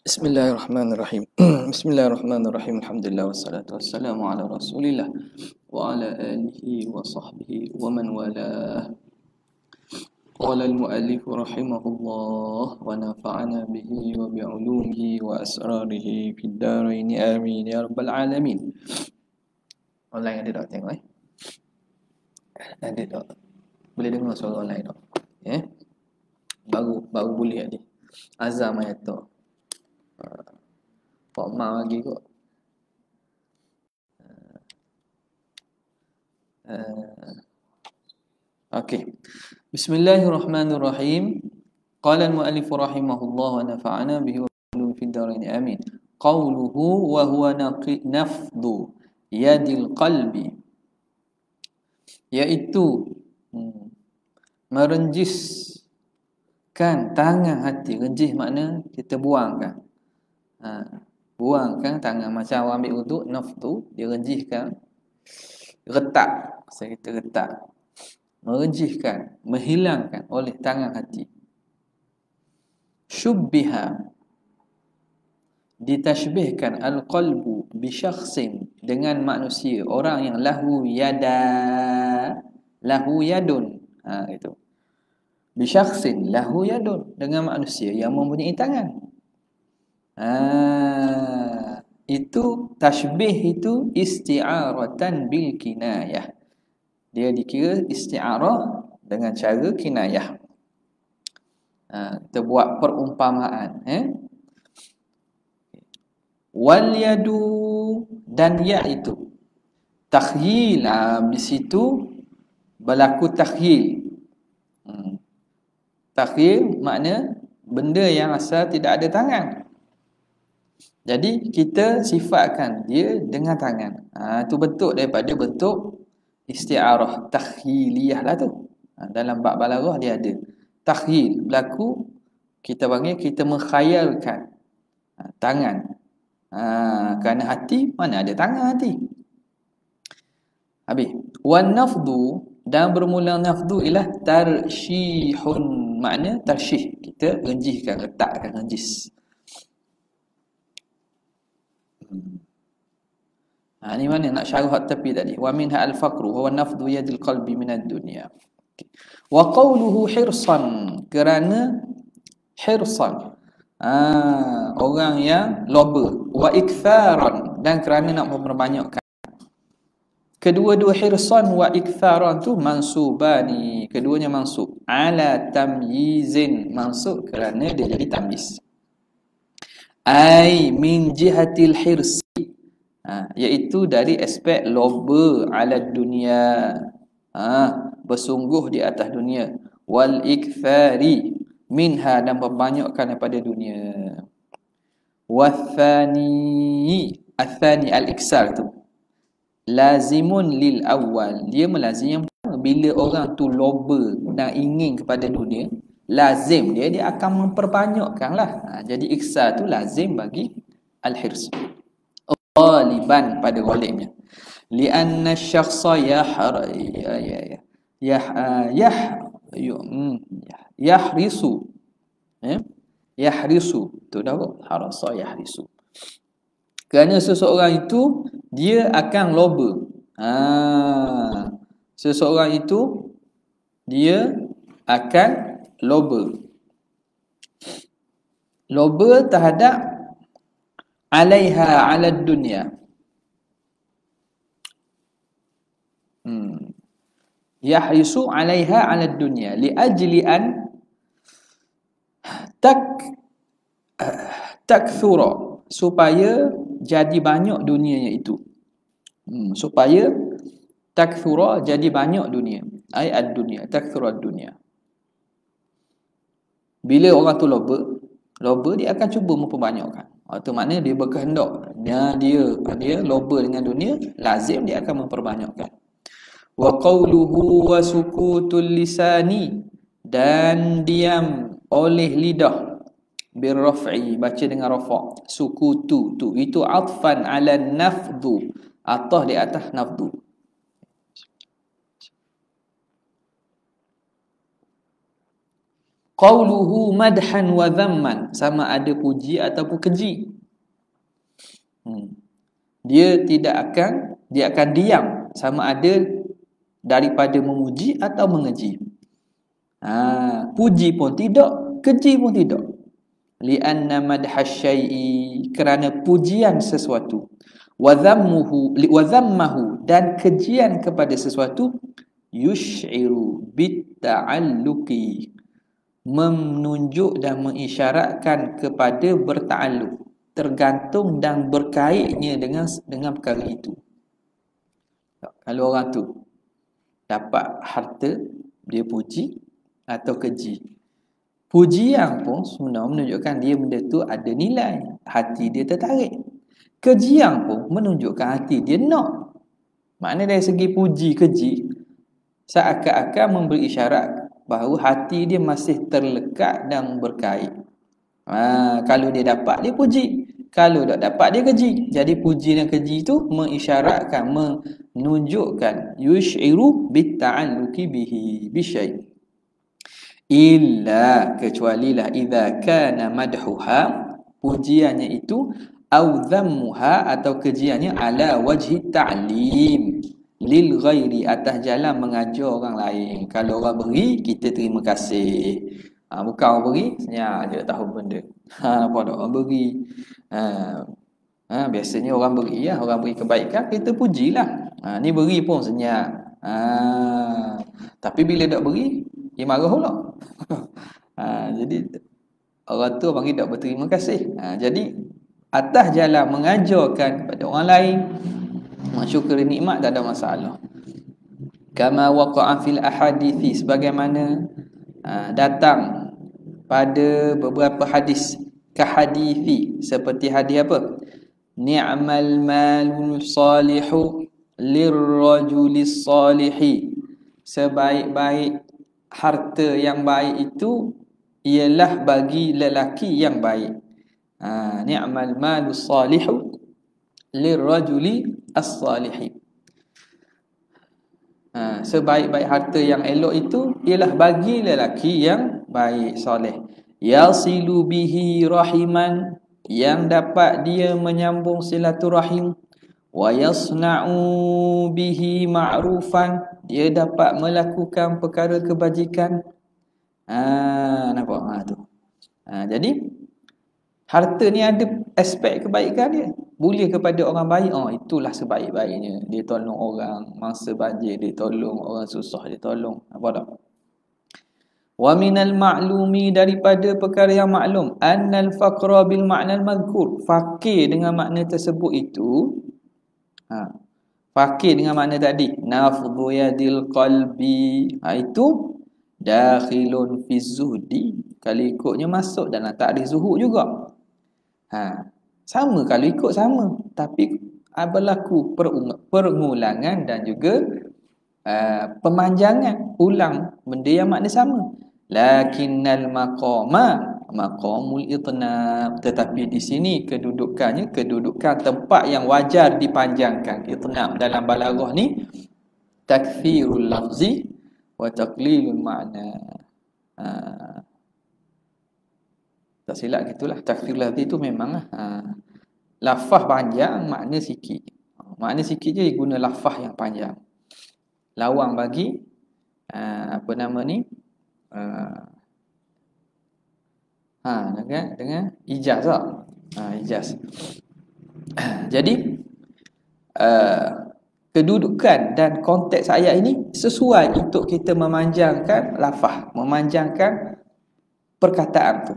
Bismillahirrahmanirrahim. Bismillahirrahmanirrahim. Alhamdulillah wassalatu wassalamu ala Rasulillah wa ala alihi wa sahbihi wa man walah. Qala al-mu'allif rahimahullah wa nafa'ana bihi wa bi'ulumihi wa asrarihi fid dharain amin ya rabbal alamin. Online ada tak tengok Ada tak? Boleh dengar suara online tak? Baru boleh tadi. Azam ayat tu. Pak Mal lagi kot. Okey. Bismillahirrahmanirrahim. Qala al-mu'allif rahimahullah wa nafa'ana bihi wa bihi fid dharain amin. Qawluhu wa huwa nafdu yadil qalbi, iaitu merenjiskan tangan hati. Renjis makna kita buangkan. Buangkan tangan, macam awak ambil wuduk, nafdu, dia renjihkan, retak, saya kata retak, merenjihkan, menghilangkan oleh tangan hati. Syubbiha, ditashbihkan al-qalbu bisyakhsin, dengan manusia, orang yang lahu yadun, itu. Bisyakhsin lahu yadun, dengan manusia yang mempunyai tangan. Itu tashbih itu isti'aratan bil kinayah. Dia dikira isti'arah dengan cara kinayah. Kita buat perumpamaan. Wal yadu, dan ya itu takhyil. Di situ berlaku takhyil. Takhyil makna benda yang asal tidak ada tangan. Jadi kita sifatkan dia dengan tangan. Itu bentuk daripada bentuk isti'arah takhyiliyah lah tu. Dalam bab balaghah dia ada. Takhyil berlaku, kita panggil kita mengkhayalkan tangan. Kerana hati, mana ada tangan hati. Habis. Wan nafdu, dan bermula nafdu ialah tarshihun, makna tarshih, kita renjihkan, letakkan, renjis. Ini mana nak syarah tepi tadi. Wa minha al-faqru wa nafdu yadil qalbi minad dunya. Wa qawluhu hirsan, kerana hirsan, orang yang loba. Wa iktharan, dan kerana nak memperbanyakkan. Kedua-dua hirsan wa iktharan tu mansubani, keduanya mansub ala tamyizin, mansub kerana dia jadi tamyiz. Ai min jihatil hirsi, iaitu dari aspek loba ala dunia, bersungguh di atas dunia. Wal ikthari minha, dan membanyakkan daripada dunia. Wathani, athani al-iksar tu lazimun lil awal, dia melazim yang pertama. Bila orang tu loba dan ingin kepada dunia, lazim dia akan memperbanyakkan lah. Jadi iksar tu lazim bagi al-hirs, ghaliban, pada ghalibnya. Lianna syakhsa yahrisu, yahrisu tu dah harasa yahrisu, kerana seseorang itu dia akan loba. Seseorang itu dia akan loba. Loba terhadap alaiha ala dunia. Yahrisu alaiha ala dunia li ajli an takthura, supaya jadi banyak dunianya itu. Supaya takthura, jadi banyak dunia. Ai ad-dunya, takthura ad-dunya. Bila orang tu loba dia akan cuba memperbanyakkan. Itu maknanya dia berkehendak. Dia loba dengan dunia, lazim dia akan memperbanyakkan. Wa qawluhu wa sukutul lisani, dan diam oleh lidah, birraf'i, baca dengan rafa', sukutu tu, itu atfan ala nafdu, atah di atas nafdu. Qauluhu madhan wa dhamman, sama ada puji ataupun keji. Dia akan diam sama ada daripada memuji atau mengeji. Puji pun tidak, keji pun tidak. Li'anna madhash syai'i, kerana pujian sesuatu, wa dhammahu, dan kejian kepada sesuatu, yush'iru bitta'alluqi, menunjuk dan mengisyaratkan kepada berta'alluq, tergantung dan berkaitnya dengan perkara itu. Kalau orang tu dapat harta, dia puji atau keji. Pujian pun sebenarnya menunjukkan dia benda tu ada nilai, hati dia tertarik. Kejian pun menunjukkan hati dia nak. Maknanya dari segi puji keji, seakan-akan memberi isyarat bahawa hati dia masih terlekat dan berkait. Kalau dia dapat, dia puji. Kalau tak dapat, dia keji. Jadi puji dan keji itu mengisyaratkan, menunjukkan, yush'iru bitta'alluqi bihi bisyai'. Illa, kecualilah, idza kana madhuha, pujiannya itu, au dhammuha, atau kejiannya, ala wajhi ta'lim, lil ghairi, atas jalan mengajar orang lain. Kalau orang beri, kita terima kasih. Bukan orang beri, senyap je tahu benda. Apa tak orang beri. Biasanya orang beri, orang beri kebaikan, kita pujilah. Ni beri pun senyap. Tapi bila tak beri, dia marah pula. Jadi orang tu panggil tak berterima kasih. Jadi atas jalan mengajarkan kepada orang lain, mensyukuri nikmat, tak ada masalah. Kama waqa'a fil ahadithi, sebagaimana datang pada beberapa hadis, kahadithi, seperti hadis apa? Ni'mal malul salihu lirrajulis salihi, sebaik-baik harta yang baik itu ialah bagi lelaki yang baik. Ni'mal malus salihu lirrajuli as-salihi. Sebaik-baik harta yang elok itu ialah bagi lelaki yang baik, soleh. Yasilu bihi rahiman, yang dapat dia menyambung silaturahim. Wa yasna'u bihi ma'rufan, dia dapat melakukan perkara kebajikan. Nampak tu. Jadi harta ni ada aspek kebaikan dia. Boleh kepada orang baik, itulah sebaik-baiknya. Dia tolong orang mangsa banjir, dia tolong orang susah, dia tolong. Apa tak? Wa minal ma'lumi, daripada perkara yang maklum, annal faqra bil ma'nal madhkur, fakir dengan makna tersebut itu, fakir dengan makna tadi, nafdhu yadil qalbi, itu dakhilun fi zuhdi, kalau ikutnya masuk dalam ta'rif zuhud juga. Sama, kalau ikut sama, tapi berlaku pengulangan dan juga pemanjangan, ulang benda yang makna sama. Lakinnal maqamul itnab, tetapi di sini kedudukannya kedudukan tempat yang wajar dipanjangkan. Itnab dalam balaghah ni takthirul lafzi wa taqlilul ma'na. Tak silap gitulah. Takthirul lafzi itu memang lafaz panjang, makna sikit. Makna sikit je guna lafaz yang panjang. Lawang bagi apa nama ni? Dengan ijaz tak? Ijaz. Jadi kedudukan dan konteks ayat ini sesuai untuk kita memanjangkan lafaz, memanjangkan perkataan tu.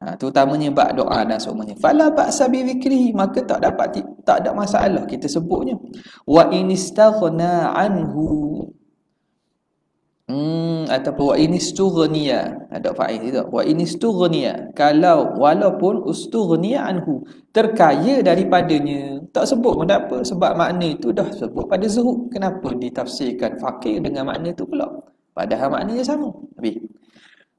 Terutamanya bab doa dan semuanya. Fala ba'sa bi dzikrihi, maka tak ada masalah kita sebutnya. Wa inistaghna anhu, ataupun wa inistughniya, ada fa'il tidak? Wa inistughniya, kalau walaupun ustughniya anhu, terkaya daripadanya, tak sebut pun tak apa, sebab makna itu dah sebut pada zuhud. Kenapa ditafsirkan fakir dengan makna itu pula, padahal maknanya sama? Habis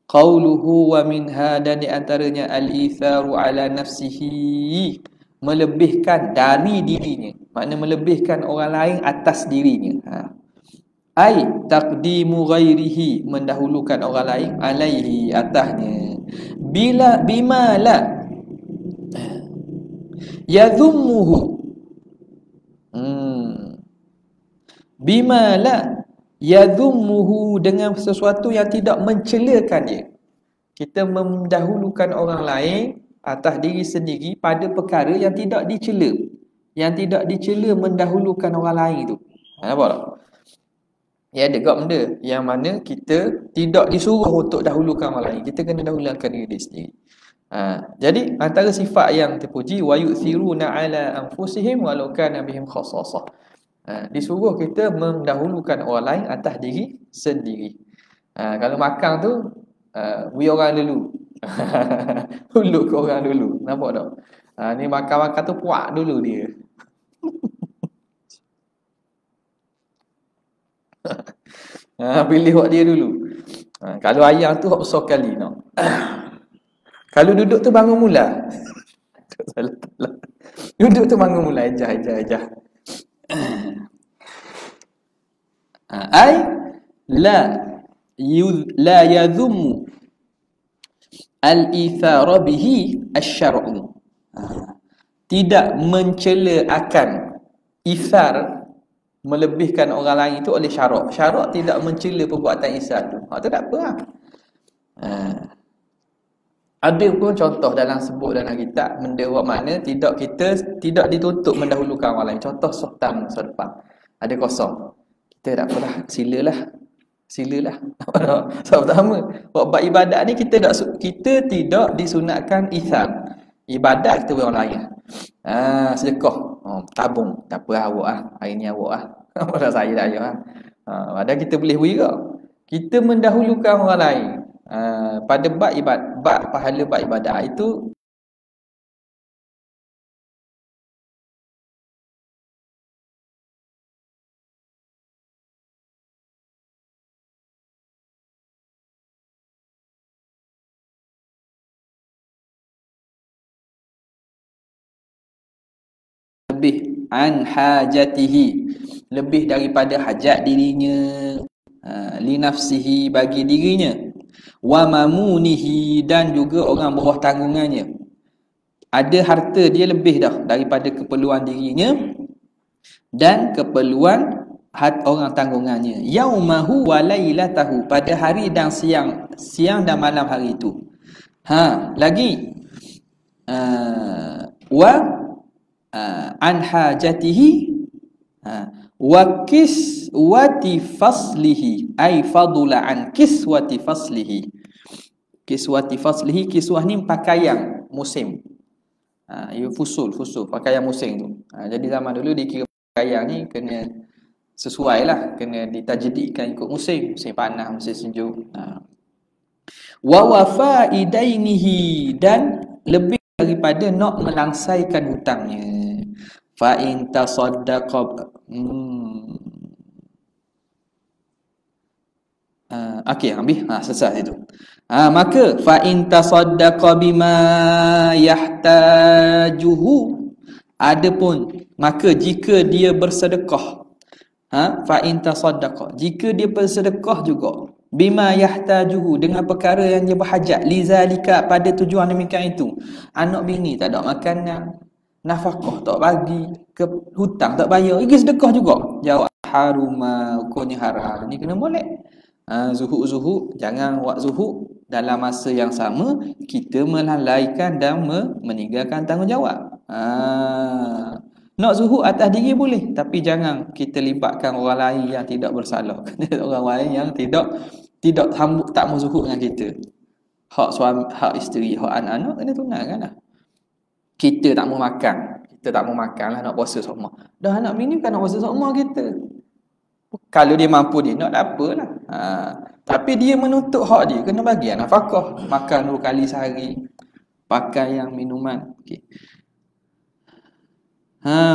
qauluhu wa minha, dan di antaranya al-itharu ala nafsihi, melebihkan dari dirinya, makna melebihkan orang lain atas dirinya. Ai taqdimu ghairihi, mendahulukan orang lain, alaihi, atasnya. Bima la yadhummuhu. Bima la yadhummuhu, dengan sesuatu yang tidak mencelakan dia. Kita mendahulukan orang lain atas diri sendiri pada perkara yang tidak dicela. Yang tidak dicela mendahulukan orang lain tu. Nampak tak? Ya, ada gak benda yang mana kita tidak disuruh untuk dahulukan orang lain. Kita kena dahulukan diri sendiri. Jadi antara sifat yang terpuji, wa yu'thiruna ala anfusihim walau kana bihim khassasah. Disuruh kita mendahulukan orang lain atas diri sendiri. Kalau makan tu we orang dulu. Dulu ke orang dulu. Nampak tak? Ni makan-makan tu puak dulu dia. Pilih buat dia dulu. Kalau ayam tu hok besar kali no. Kalau duduk tu bangun mula. Duduk tu bangun mula, ejah. Ai la yadhummu al-ithara bihi asy-syar'u. Tidak mencela akan ithar, melebihkan orang lain itu oleh syarak. Syarak tidak mencela perbuatan ithar tu. Tu tak apa lah. Ada pun contoh dalam sebut dalam kitab benda buat makna kita tidak dituntut mendahulukan orang lain. Contoh sohtam depan. Ada kosong. Kita tak apalah, silalah. Sebab pertama, buat ibadat ni kita tidak disunatkan ithar. Ibadat kita buat orang lain. Sedekah. Tabung. Tak apa awak ah. Hari ni awak ah. Pada saya dah ya. Padahal kita boleh beri ke. Kita mendahulukan orang lain. Pada bab pahala bab ibadah itu lebih an hajatihi, lebih daripada hajat dirinya, li nafsihi, bagi dirinya, wa mamunihi, dan juga orang bawah tanggungannya. Ada harta dia lebih dah daripada keperluan dirinya dan keperluan orang tanggungannya. Yaumahu wa lailatahu, pada hari dan siang dan malam hari itu. Lagi wa an hajatihi wa kiswati faslihi, ay fadula an kiswati faslihi. Kiswati faslihi, kiswah ni pakaian musim. Fusul pakaian musim tu. Jadi zaman dulu dikira pakaian ni kena sesuai lah, kena ditajdidkan ikut musim panas, musim sejuk. Wa wafaidainihi, dan lebih daripada nak melangsaikan hutangnya. Fa in tasaddaqa selesai itu. Maka fa in tasaddaqa bima yahtajuhu, adapun maka jika dia bersedekah, fa in tasaddaqa, jika dia bersedekah juga, bima yahtajuhu, dengan perkara yang dia berhajat, lizalika, pada tujuan demikian itu. Anak bini tak ada makanan, nafkah tak bagi, ke hutang tak bayar, pergi sedekah juga. Jawab haruma, hukumnya haram. Ni kena molek. Zuhud, jangan buat zuhud dalam masa yang sama kita melalaikan dan meninggalkan tanggungjawab. Nak zuhud atas diri boleh, tapi jangan kita libatkan orang lain yang tidak bersalah. Orang lain yang tidak tak mau zuhud dengan kita. Hak suami, hak isteri, hak anak-anak kena tunaikanlah. Kita tak mau makan lah, nak puasa semua. Dah anak bini kan nak puasa semua kita. Kalau dia mampu, dia nak, tak apalah. Tapi dia menuntut hak dia, kena bagi nafkah, makan 2 kali sehari, pakai yang minuman. Okey.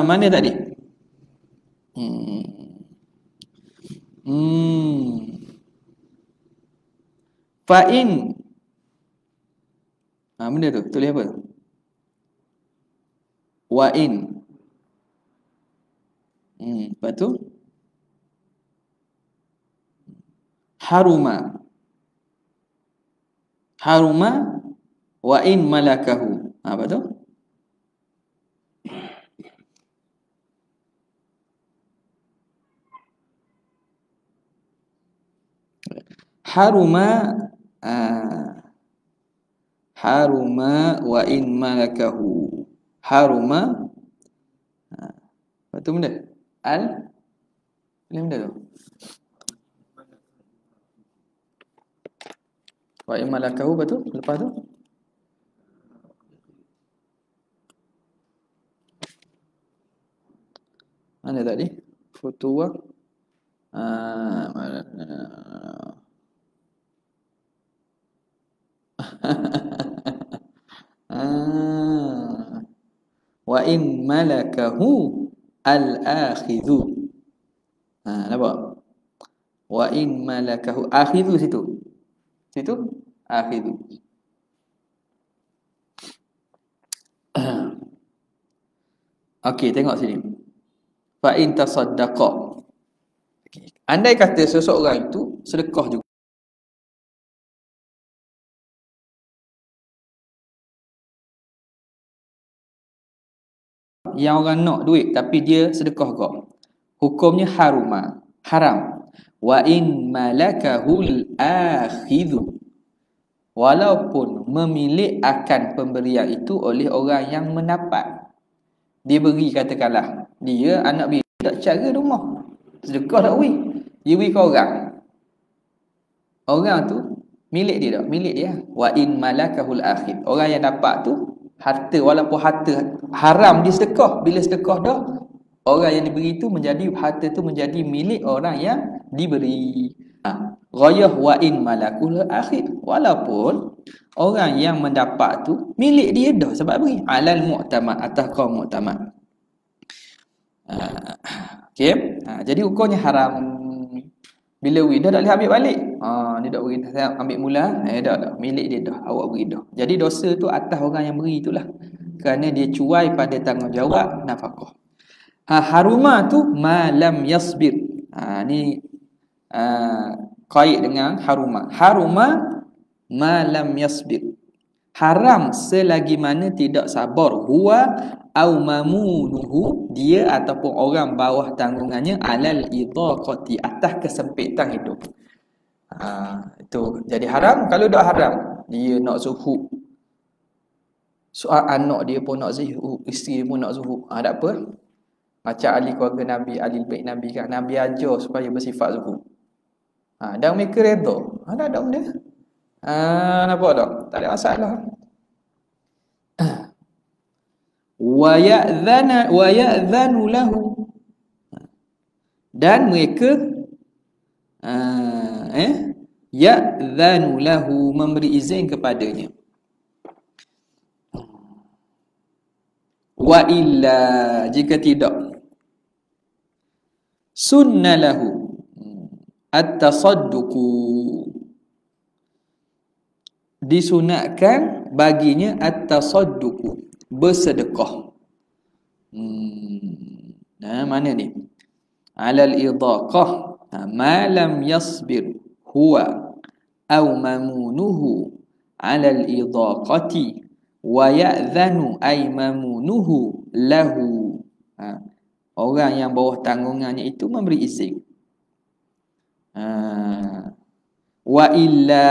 Mana tadi? Fa'in. Benda tu tulis apa? Wa'in. Lepas tu haruma. Haruma wa in malakahu. Apa tu? Haruma haruma wa in malakahu. Haruma apa tu benda? Ini benda tu. Wa in malakahu apa tu? Lepas tu? Mana tadi? Futuwa. Wa in malakahu al-akhidhu. Nampak? Wa in malakahu akhidhu situ. Situ akhidhu. Okey, tengok sini. Fa in tasaddaqa. Andai kata seseorang itu sedekah juga. Yang orang nak duit tapi dia sedekah kau. Hukumnya haruma, haram. Wa in malakahul akhidhu. Walaupun memilik akan pemberian itu oleh orang yang mendapat. Dia beri katakanlah, dia anak bini tak cara rumah. Sedekah tak beri. Dia beri ke orang. Orang tu milik dia tak? Milik dia. Wa in malakahul akhid. Orang yang dapat tu harta, walaupun harta haram dia sedekah. Bila sedekah dah, orang yang diberi tu menjadi, harta tu menjadi milik orang yang diberi. Ghayah wa in malakul akhid. Walaupun orang yang mendapat tu milik dia dah sebab beri. Alal mu'tamad, atas kaum mu'tamad. Okey. Jadi hukumnya haram. Bila beri dah tak boleh ambil balik. Dia tak beri, saya ambil mula. Dah milik dia dah, awak beri dah. Jadi dosa tu atas orang yang beri itulah. Kerana dia cuai pada tanggungjawab nafkah. Haruma tu ma lam yasbir. Ni kait dengan haruma. Haruma ma lam yasbir. Haram selagi mana tidak sabar. Huwa au mamunuhu, dia ataupun orang bawah tanggungannya, alal idaqati, atas kesempitan hidup. Itu jadi haram. Kalau dah haram, dia nak zuhud, soal anak dia pun nak zuhud, isteri pun nak zuhud, tak apa. Macam ahli keluarga Nabi, ahli bait Nabi kan, Nabi ajar supaya bersifat zuhud. Dan mereka redha. Tak ada benda. Nampak tak? Tak ada masalah. Wa ya'dhanu lahu. Dan mereka ya'dhanu lahu, memberi izin kepadanya. Wa illa, jika tidak, sunnalahu at-tasadduqu, disunatkan baginya at-tasadduqu, bersedekah. Mana ni? Alal idaqah ma lam yasbir huwa aw mamunuhu alal idaqati wa ya'dhanu ay mamunuhu lahu. Orang yang bawah tanggungannya itu memberi izin. Wa illa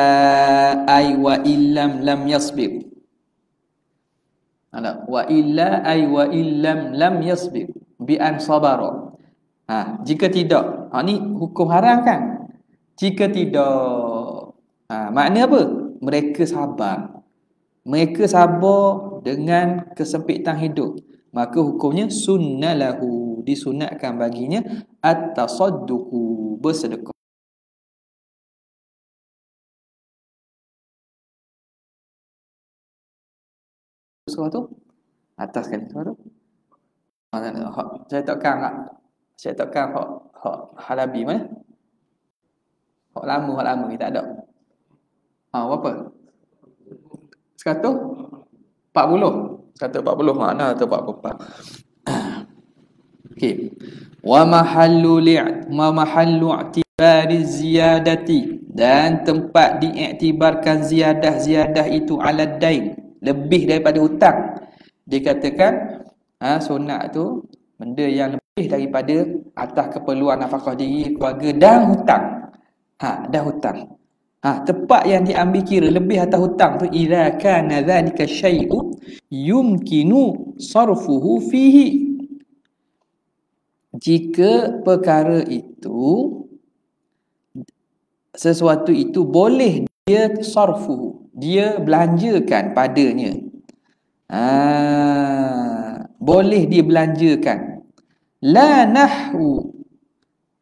ay wa illam lam yasbir. Wa illa ay wa illam lam yasbir bi an sabara. Jika tidak, ni hukum haram kan? Jika tidak, makna apa? Mereka sabar. Mereka sabar dengan kesempitan hidup, maka hukumnya sunnalahu, disunatkan baginya at-tasadduqu, bersedekah. Sesuatu atas kan sesuatu. Saya takkan hak Halabi mana? Hak lama ni tak ada. Berapa? 140. 140 mana atau 44. Okey. Wa mahallu ziyadati, dan tempat diiktibarkan ziyadah itu ala dain, lebih daripada hutang. Dikatakan sunat tu benda yang lebih daripada atas keperluan nafkah diri, keluarga dan hutang. Dah hutang. Tempat yang diambil kira lebih atas hutang tu, idza kana dzalika syai'u yumkinu sarfuhu fihi, jika perkara itu, sesuatu itu boleh dia sarfu, dia belanjakan padanya. Boleh dibelanjakan. La nahwu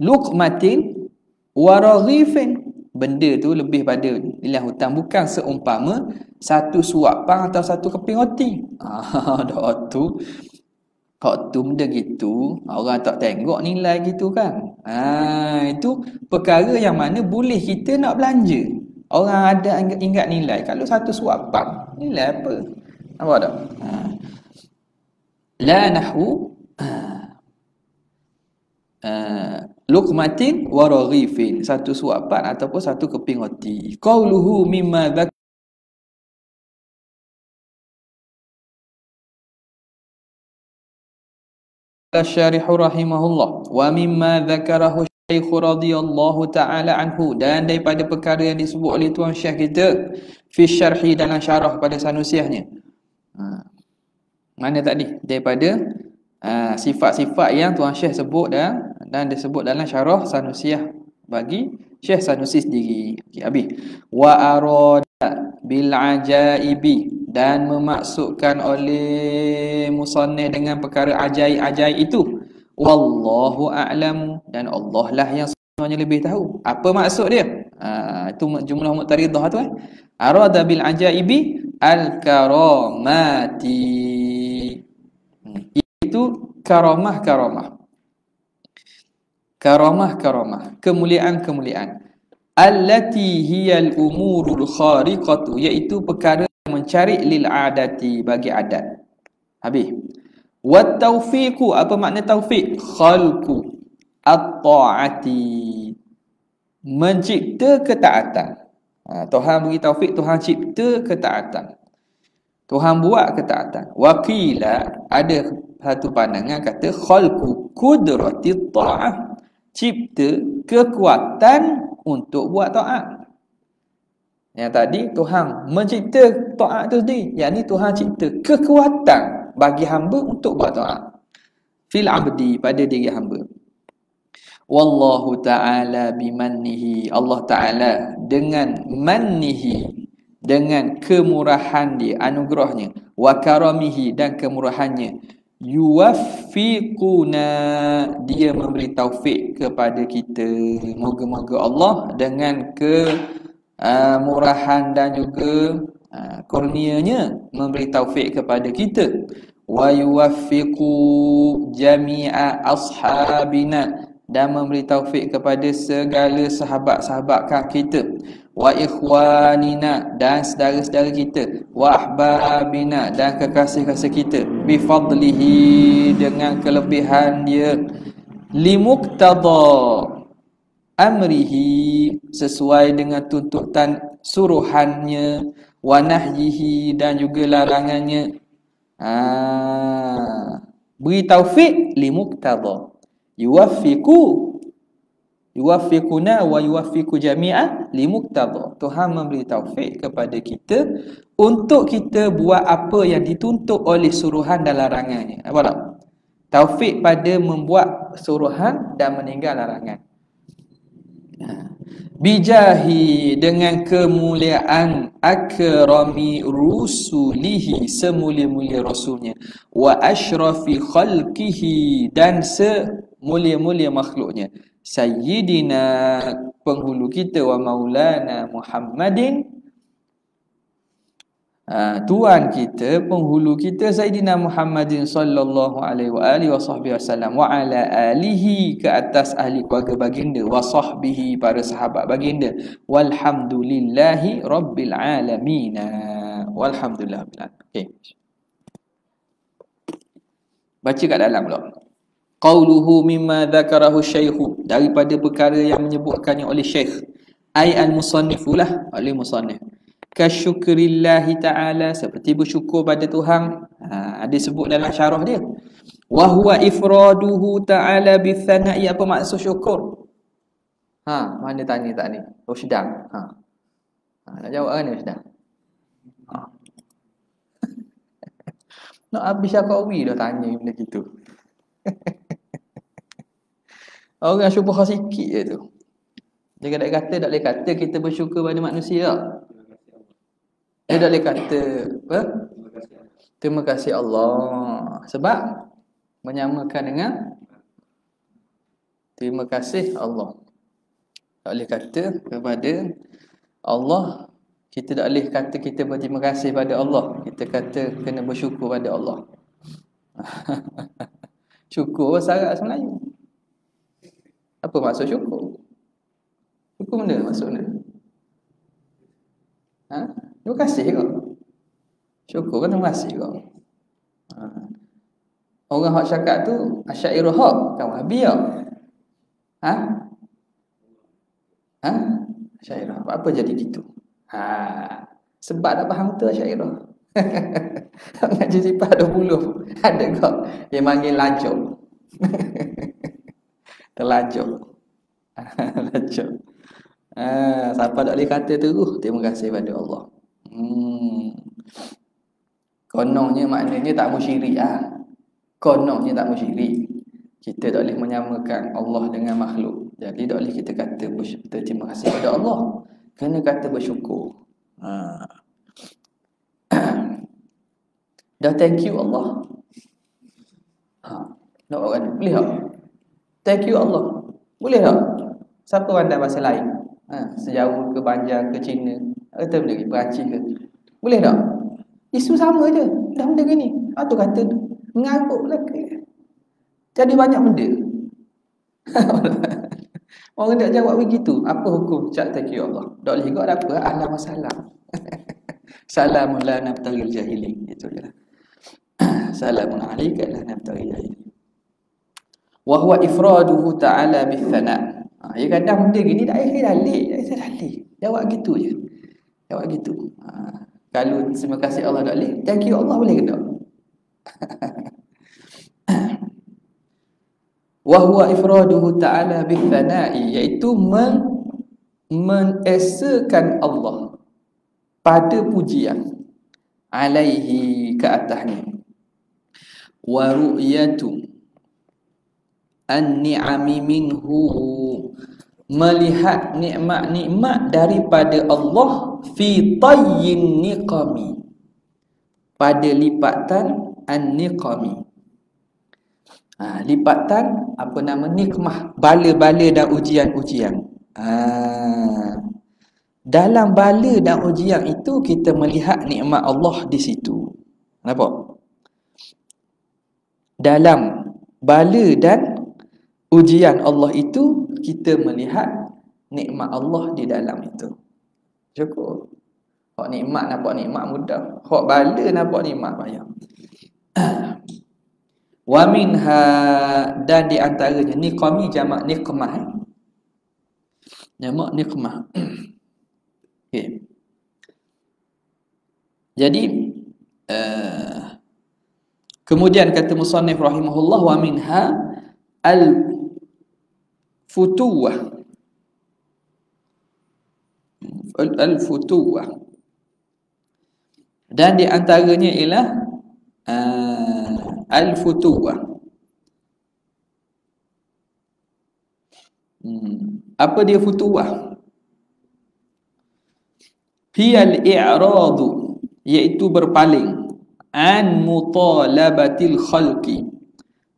luqmatin wa raghifin, benda tu lebih pada nilai hutang, bukan seumpama satu suap pang atau satu keping roti. Waktu benda gitu, orang tak tengok nilai gitu kan. Itu perkara yang mana boleh kita nak belanja. Orang ada ingat nilai. Kalau satu suap pang, nilai apa? Apa tak? La nahwu luqmatin wa raghifin, satu suapan ataupun satu keping roti. Qauluhu mimma syarihu rahimahullah wa mimma dzakarahu Syekh radhiyallahu taala anhu, dan daripada perkara yang disebut oleh tuan Syekh kita fi syarhi, dalam syarah pada sanusiahnya. Mana tadi? Daripada sifat-sifat yang tuan Syekh sebut dan disebut dalam syarah sanusiah bagi Syekh Sanusi sendiri. Habis. Wa arada bil ajaibi, dan memaksudkan oleh musannif dengan perkara ajaib-ajaib itu. Wallahu a'lam, dan Allah lah yang sebenarnya lebih tahu. Apa maksud dia? Itu jumlah muqtaridah tu. Arada bil ajaibi al-karamati, itu karamah-karamah, kemuliaan-kemuliaan. Allati hiyal umurul khariqatu, iaitu perkara yang mencari lil adati, bagi adat. Habis. Wat taufiqu, apa makna taufiq? Khalqu at-ta'ati, mencipta ketaatan. Tuhan beri taufik, Tuhan cipta ketaatan, Tuhan buat ketaatan. Waqila, ada satu pandangan kata khalqu qudrati ta'ah, cipta kekuatan untuk buat taat. Yang tadi Tuhan mencipta taat tu sendiri, yakni Tuhan cipta kekuatan bagi hamba untuk buat taat. Fil abdi, pada diri hamba. Wallahu ta'ala bimannihi, Allah Ta'ala dengan mannihi, dengan kemurahan dia, anugerahnya, wa karamihi, dan kemurahannya, yuwaffiquna, dia memberi taufik kepada kita. Moga-moga Allah dengan kemurahan dan juga kurnianya memberi taufik kepada kita. Wa yuwaffiqu jami'a ashabina, dan memberi taufik kepada segala sahabat-sahabat kita. Wa ikhwanina, dan saudara-saudara kita. Wa ahbabina, dan kekasih-kasih kita. Bifadlihi, dengan kelebihan dia. Limuqtada amrihi, sesuai dengan tuntutan suruhannya. Wa nahyihi, dan juga larangannya. Beri taufik limuqtada, yuwaffiquna wa yuwaffiqu jami'an limuqtada. Tuhan memberi taufik kepada kita untuk kita buat apa yang dituntut oleh suruhan dan larangannya. Apa tak? Taufik pada membuat suruhan dan meninggal larangan. Bijahi, dengan kemuliaan akrami rusulihi, semulia-mulia rasulnya, wa ashrafi khalqihi, dan semulia-mulia makhluknya, sayyidina, penghulu kita, wa maulana Muhammadin, tuan kita, penghulu kita, Sayyidina Muhammadin sallallahu alaihi wa alihi wa sahbihi wasallam, wa ala alihi, ke atas ahli keluarga baginda, wa sahbihi, para sahabat baginda, walhamdulillahi rabbil alamin, walhamdulillah. Okay. Baca kat dalam pula. Qauluhu mimma dzakarahu syaikhu, daripada perkara yang menyebutkannya oleh syekh, ai al-musannifulah, oleh musannif. Kasyukrillahi ta'ala, seperti bersyukur pada Tuhan. Ada sebut dalam syarah dia. Wa huwa ifraduhu ta'ala bitsana'i, apa maksud syukur? Mana tanya tak ni? Sedang. Nak jawab kan ni sedang? Nak habis Syakawi dah tanya benda gitu. Orang syubhah sikit je tu. Dia kata tak boleh kata kita bersyukur pada manusia. Dia tak boleh kata apa? Terima kasih Allah. Sebab menyamakan dengan terima kasih Allah. Tak boleh kata kepada Allah. Kita tak boleh kata kita berterima kasih pada Allah. Kita kata kena bersyukur pada Allah. Syukur syarat Melayu. Apa maksud syukur? Syukur benda maksudnya? Terima kasih kau. Syukur kan terima kasih kau. Orang hak cakap tu Asy'ariyah hak kan Wahabi ya? Asy'ariyah. Apa jadi gitu? Sebab tak faham tu Asy'ariyah. Ngaji sifat 20 ada kau yang manggil lancuk. Terlancuk. Lancuk. Siapa tak boleh kata terus terima kasih pada Allah. Kononnya maknanya tak musyrik Kononnya tak musyrik. Kita tak boleh menyamakan Allah dengan makhluk. Jadi tak boleh kita kata terima kasih pada Allah. Kena kata bersyukur. Dah thank you Allah. Nak orang boleh tak? Thank you Allah. Boleh tak? Siapa pandai bahasa lain? Sejauh ke Banjar ke Cina atau benda ke Perancis ke? Boleh tak? Isu sama je. Dah benda gini. Tu kata mengarut lah ke. Jadi banyak benda. Orang tak jawab begitu. Apa hukum cak thank you Allah? Tak boleh juga apa? Alam wassalam. Salamun la nabtaghil jahilin. Itu je lah. Salamun alaika la nabtaghil jahilin. Wa huwa ifraduhu ta'ala bitsana'. Ya kadang benda gini tak payah dalil. Jawab gitu je. Jawab gitu. Kalau terima kasih Allah tak boleh, thank you Allah boleh ke tak? Wa huwa ifraduhu ta'ala bitsana'i, iaitu mengesakan Allah pada pujian alaihi ke atasnya. Wa ru'yatu an-ni'ami minhu, melihat nikmat-nikmat daripada Allah fi tayyin niqami, pada lipatan an-niqami. Lipatan apa nama nikmah, bala-bala dan ujian-ujian. Dalam bala dan ujian itu kita melihat nikmat Allah di situ. Nampak? Dalam bala dan ujian Allah itu kita melihat nikmat Allah di dalam itu. Syukur. Hak nikmat nampak nikmat mudah. Hak bala nampak nikmat payah. Wa minha, dan di antaranya niqami jamak niqmah. Jamak niqmah. Okey. Jadi kemudian kata musannif rahimahullah, wa minha al-futuwah. Al-futuwah. Dan di antaranya ialah al-futuwah. Apa dia futuwah? Hiyal i'radu, iaitu berpaling, an mutalabatil khalqi,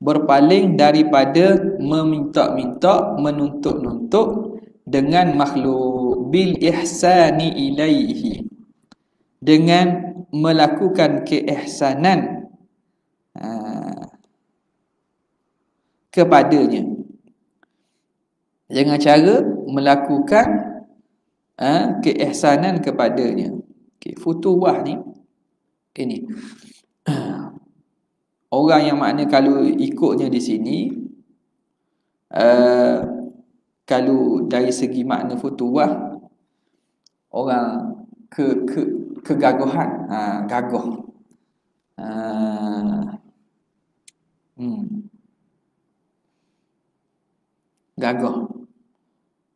berpaling daripada meminta-minta, menuntut-nuntut dengan makhluk, bil ihsani ilaihi, dengan melakukan keihsanan kepadanya, dengan cara melakukan keihsanan kepadanya. Futuwah ni ini orang yang makna kalau ikutnya di sini Kalau dari segi makna futuwah, orang kegagahan, gagah. Gagah.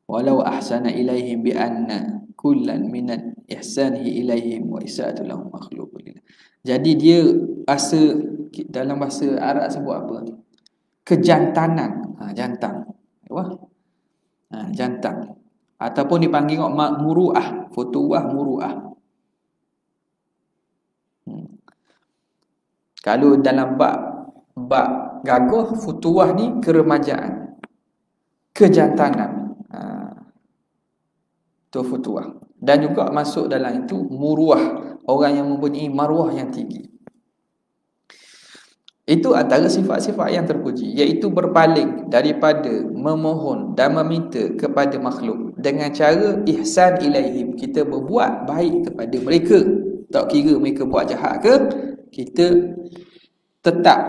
Walau ahsana ilaihim bi anna kullan minan ihsanihi ilaihim wa isaatu lahum makhluqun. Jadi dia dalam bahasa Arab sebut apa? Kejantanan. Jantan. Wah. Jantan. Ataupun dipanggil muru'ah, futuwah muru'ah. Kalau dalam bab gagah, futuwah ni keremajaan, kejantanan. Itu futuwah. Dan juga masuk dalam itu muruah, orang yang mempunyai maruah yang tinggi. Itu antara sifat-sifat yang terpuji, iaitu berpaling daripada memohon dan meminta kepada makhluk dengan cara ihsan ilaihim, kita berbuat baik kepada mereka. Tak kira mereka buat jahat ke, kita tetap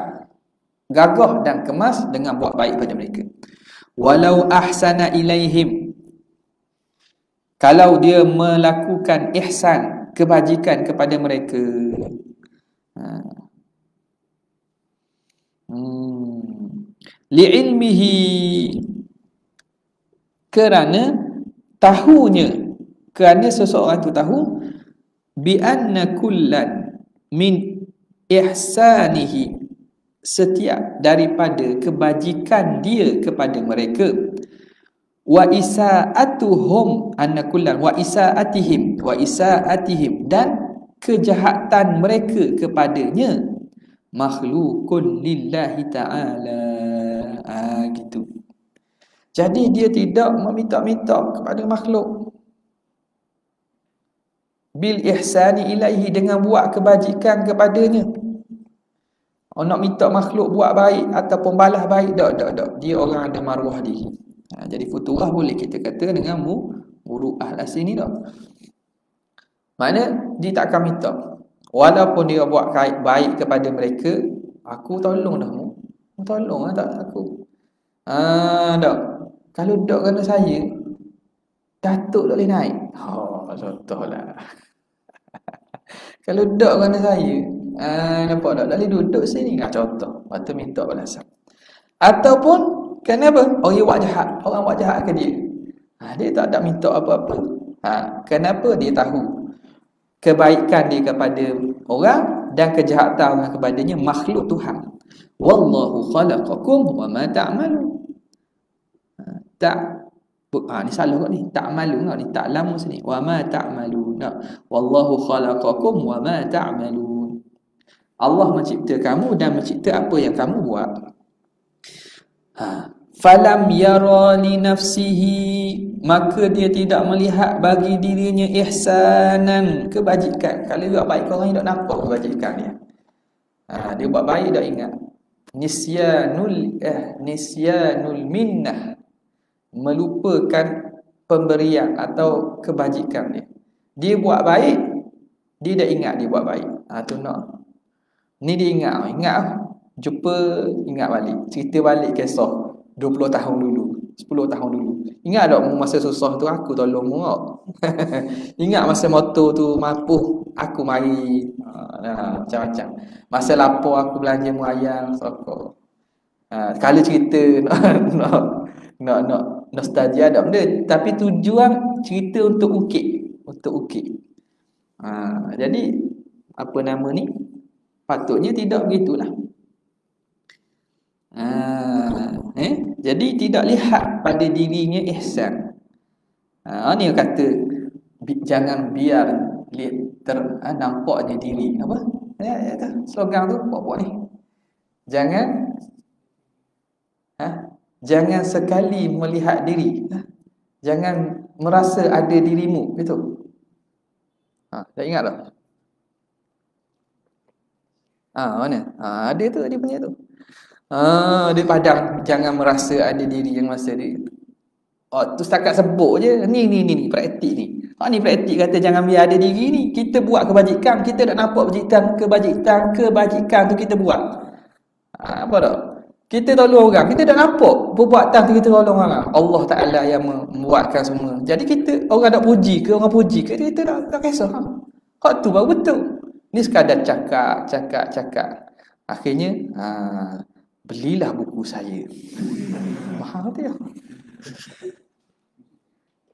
gagah dan kemas dengan buat baik pada mereka. Walau ahsana ilaihim, kalau dia melakukan ihsan, kebajikan kepada mereka. Li'ilmihi, kerana tahunya, kerana seseorang itu tahu, bi anna kullan min ihsanihi, setiap daripada kebajikan dia kepada mereka, wa isaatuhum, anna kullan wa isaatihim, dan kejahatan mereka kepadanya, makhlukun lillahi ta'ala. Gitu. Jadi dia tidak meminta-minta kepada makhluk. Bil ihsani ilaihi, dengan buat kebajikan kepadanya. Nak minta makhluk buat baik ataupun balas baik, tak. Dia orang ada maruah diri. Jadi futuwah boleh kita kata dengan muru'ah lah sini tak. Maknanya dia tak akan minta. Walaupun dia buat baik kepada mereka, aku tolong dah mu. Tolong tak aku. Tak. Kalau tak kena saya, Datuk tak boleh naik. Contohlah. Kalau tak kena saya, nampak tak boleh duduk sini. Contoh. Lepas tu minta balasan. Ataupun kenapa? Orang buat jahat ke dia? Dia tak minta apa-apa. Kenapa? Dia tahu kebaikan dia kepada orang dan kejahatan orang kepadanya makhluk Tuhan. Wallahu khalaqakum wa ma ta'malun. Ni salah kot ni. Ta'malun ni tak lama sini. Wa ma ta'malun. Wallahu khalaqakum wa ma ta'malun. Allah mencipta kamu dan mencipta apa yang kamu buat. Falam yara li nafsihi, maka dia tidak melihat bagi dirinya ihsanan, kebajikan. Kalau dia buat baik, orang yang tak nampak kebajikan dia. Dia buat baik tak ingat. Nisyanul minnah, melupakan pemberian atau kebajikan dia. Dia buat baik, dia dah ingat dia buat baik. Tu nak. Ni dia ingat jumpa, ingat balik, cerita balik kisah 20 tahun dulu, 10 tahun dulu. Ingat tak masa susah tu aku tolong mu? Ingat masa motor tu mampu aku mari, macam-macam. Masa lapar aku belanja mu ayam sokong. Kalau cerita nak nostalgia ada benda, tapi tujuan cerita untuk ukit. Jadi apa nama ni? Patutnya tidak begitulah. Jadi tidak lihat pada dirinya ihsan. Ni kata jangan biar nampaknya diri apa? Slogan tu buat ni. Jangan sekali melihat diri. Jangan merasa ada dirimu, betul? Tak ingat tak? Mana? Ada tu dia punya tu. Dia padang jangan merasa ada diri yang masa dia. Tu setakat sebut je. Ni praktik ni. Ni praktik kata jangan biar ada diri ni. Kita buat kebajikan, kita tak nampak kebajikan tu kita buat. Apa tak? Kita tolong orang, kita dah nampak perbuatan tu kita tolong orang. Allah Ta'ala yang membuatkan semua. Jadi kita, orang nak puji ke, orang puji ke, kita tak kisah. Hak tu baru betul. Ni sekadar cakap. Akhirnya, belilah buku saya. Mahal tu ya.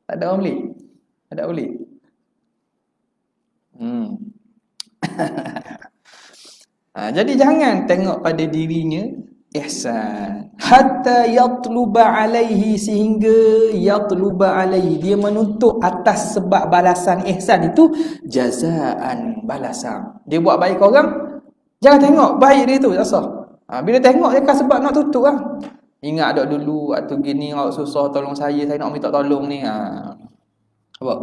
Tak ada orang beli? Ada beli? Jadi jangan tengok pada dirinya ihsan hatta yatluba alaihi, sehingga yatluba alaihi, dia menuntut atas sebab balasan ihsan itu jazaan, balasan. Dia buat baik orang, jangan tengok baik dia tu, tak sah. Bila tengok dia kan sebab nak tutup kan. Ingat dok dulu waktu gini awak susah tolong saya nak minta tolong ni. Apa?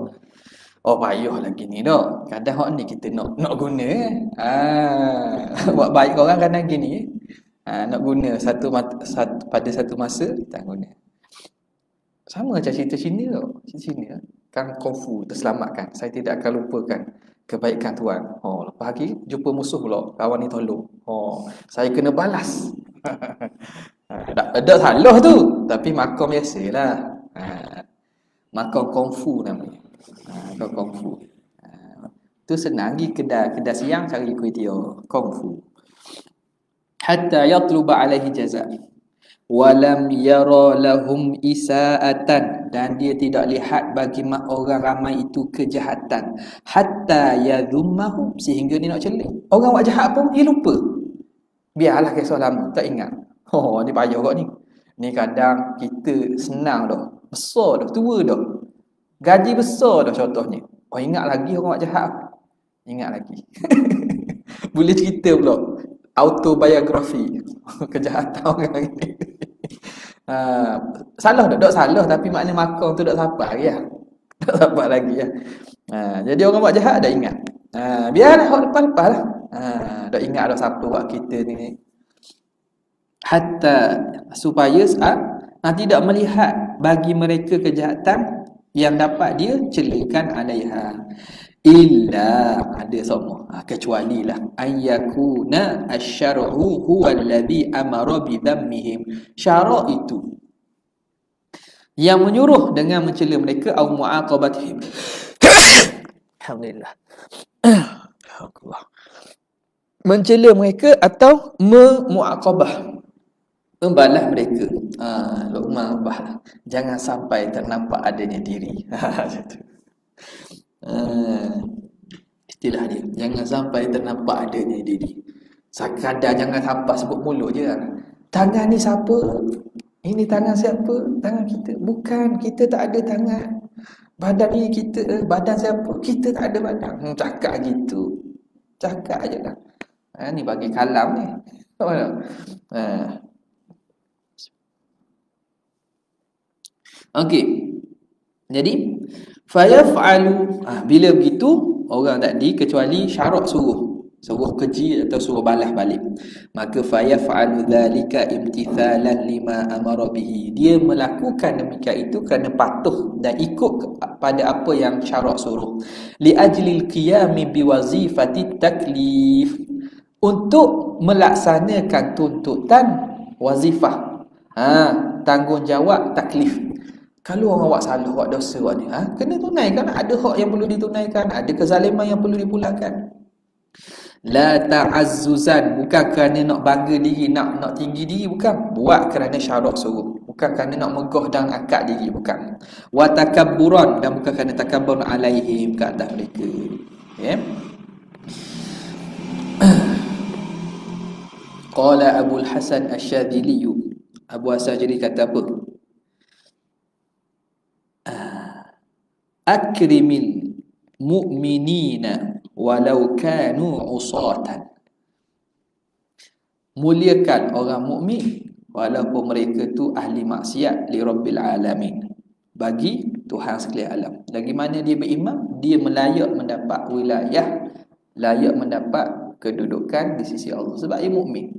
Oh payah lagi ni dok. Kadang hak ni kita nak guna buat baik orang kadang gini. Nak guna pada satu masa tak guna. Sama macam cerita Cina tu. Cerita Cina kan kungfu terselamatkan. Saya tidak akan lupakan kebaikan tuan. Lepas lagi jumpa musuh pula, kawan ni tolong. Saya kena balas. Tak salah tu, tapi makam biasalah. Makam kungfu namanya. Makam kungfu. Tu senang pergi kedai siang cari kuih tiaw kungfu. Hatta yatluba alaihi jaza walam yara lahum isaatan, dan dia tidak lihat bagi orang ramai itu kejahatan, hatta yadhummahum, sehingga dia nak celik orang buat jahat pun dia lupa, biarlah kisah lama, tak ingat. Ni payah kau ni kadang kita senang dah, besar dah, tua dah, gaji besar dah contohnya, ingat lagi orang buat jahat, ingat lagi. Boleh cerita pula autobiografi kejahatan orang ni. Salah tak salah, tapi makna makam tu tak sampai lagi lah. Tak sampai lagi lah. Jadi orang buat jahat dah ingat. Biarlah hak lepas-lepas lah. Dah ingat dah siapa buat kita ni. Hatta supaya tidak melihat bagi mereka kejahatan yang dapat dia celikan alaiha. Illa, ada semua, kecuali lah ayyakuna asy-syar'u huwa alladhi amara bi dhammihim, syarak itu yang menyuruh dengan mencela mereka, au mu'aqabatihim. Alhamdulillah. Allah. Mencela mereka atau mu'aqabah, membalas mereka. Luqman bah, jangan sampai ternampak adanya diri. Istilah dia, jangan sampai ternampak adanya diri. Sekadar jangan sampai sebut mulut je. Tangan ni siapa? Ini tangan siapa? Tangan kita. Bukan, kita tak ada tangan. Badan ni kita, badan siapa? Kita tak ada badan. Cakap gitu. Cakap je lah. Ni bagi kalam ni. Okey. Jadi fayaf'alu, bila begitu orang tadi, kecuali syarat suruh keji atau suruh balas balik, maka fayaf'alu dzalika imtithalan lima amara bihi, dia melakukan demikian itu kerana patuh dan ikut pada apa yang syarat suruh, li ajlil qiyami biwazifati taklif, untuk melaksanakan tuntutan wazifah, tanggungjawab taklif. Kalau orang buat salah, buat dosa, buat ni, kena tunaikan. Ada hak yang perlu ditunaikan, ada kezaliman yang perlu dipulangkan. La ta'azzuzan, bukan kerana nak bangga diri, nak tinggi diri, bukan. Buat kerana syarat suruh, bukan kerana nak megah dan akad diri, bukan. Wa takabburan, dan bukan kerana takabbur alaihim, ke atas mereka. Okay? Qala Abul Hasan Asy-Syadzili, Abu Hasan jadi kata apa? Akrimil mu'minina walau kanu usatan, muliakan orang mukmin walaupun mereka tu ahli maksiat, li rabbil alamin, bagi Tuhan sekalian alam. Lagi mana dia beriman, dia melayak mendapat wilayah, layak mendapat kedudukan di sisi Allah sebab dia mukmin.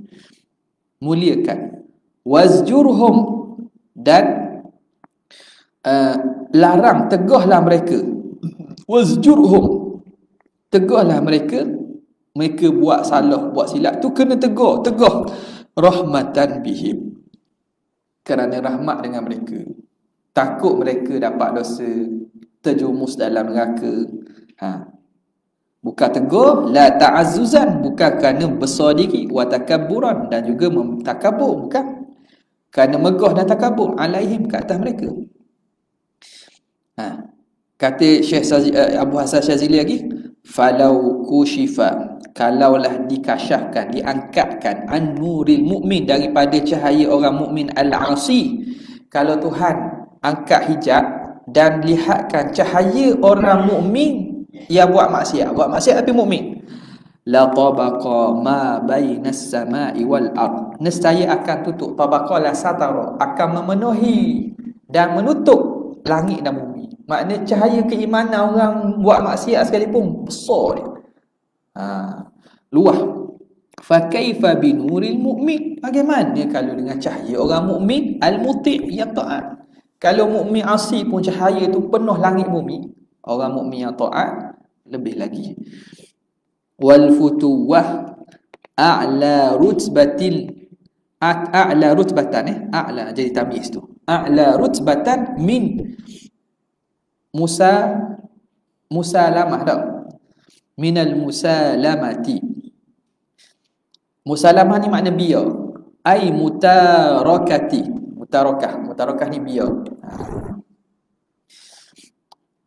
Muliakan. Wazjurhum, dan larang, tegahlah mereka. Wazjurhum, tegahlah mereka. Mereka buat salah, buat silap tu kena tegah. rahmatan bihim, kerana rahmat dengan mereka, takut mereka dapat dosa, terjumus dalam neraka. Bukan tegur, la ta'azzuzan, bukan kerana besar diri, wa takabburan, dan juga takabur, bukan kerana megah dan takabur, alaihim, ke atas mereka. Kata Syekh Abu Hasan Syazili lagi, falau kushifa, kalaulah dikasyafkan, diangkatkan, an nuril mukmin, daripada cahaya orang mukmin al-asi, kalau Tuhan angkat hijab dan lihatkan cahaya orang mukmin yang buat maksiat tapi mukmin, la tabaqa ma bainas samai wal ard, nescaya akan tutup, tabaqa la satara, akan memenuhi dan menutup langit dan bumi. Maknanya cahaya keimanan orang buat maksiat sekalipun besar dia, luah. Fa kaifa binuril mu'min, bagaimana kalau dengan cahaya orang mukmin al-muti', yang taat. Kalau mukmin asi pun cahaya tu penuh langit bumi, orang mukmin yang taat lebih lagi. Wal futuwah a'la rutbatil, a'la rutbatan, a'la jadi tamyiz tu, a'la rutbatan min musalamah tak, minal musalamati. Musalamah ni makna biar, ai mutarakah ni biar.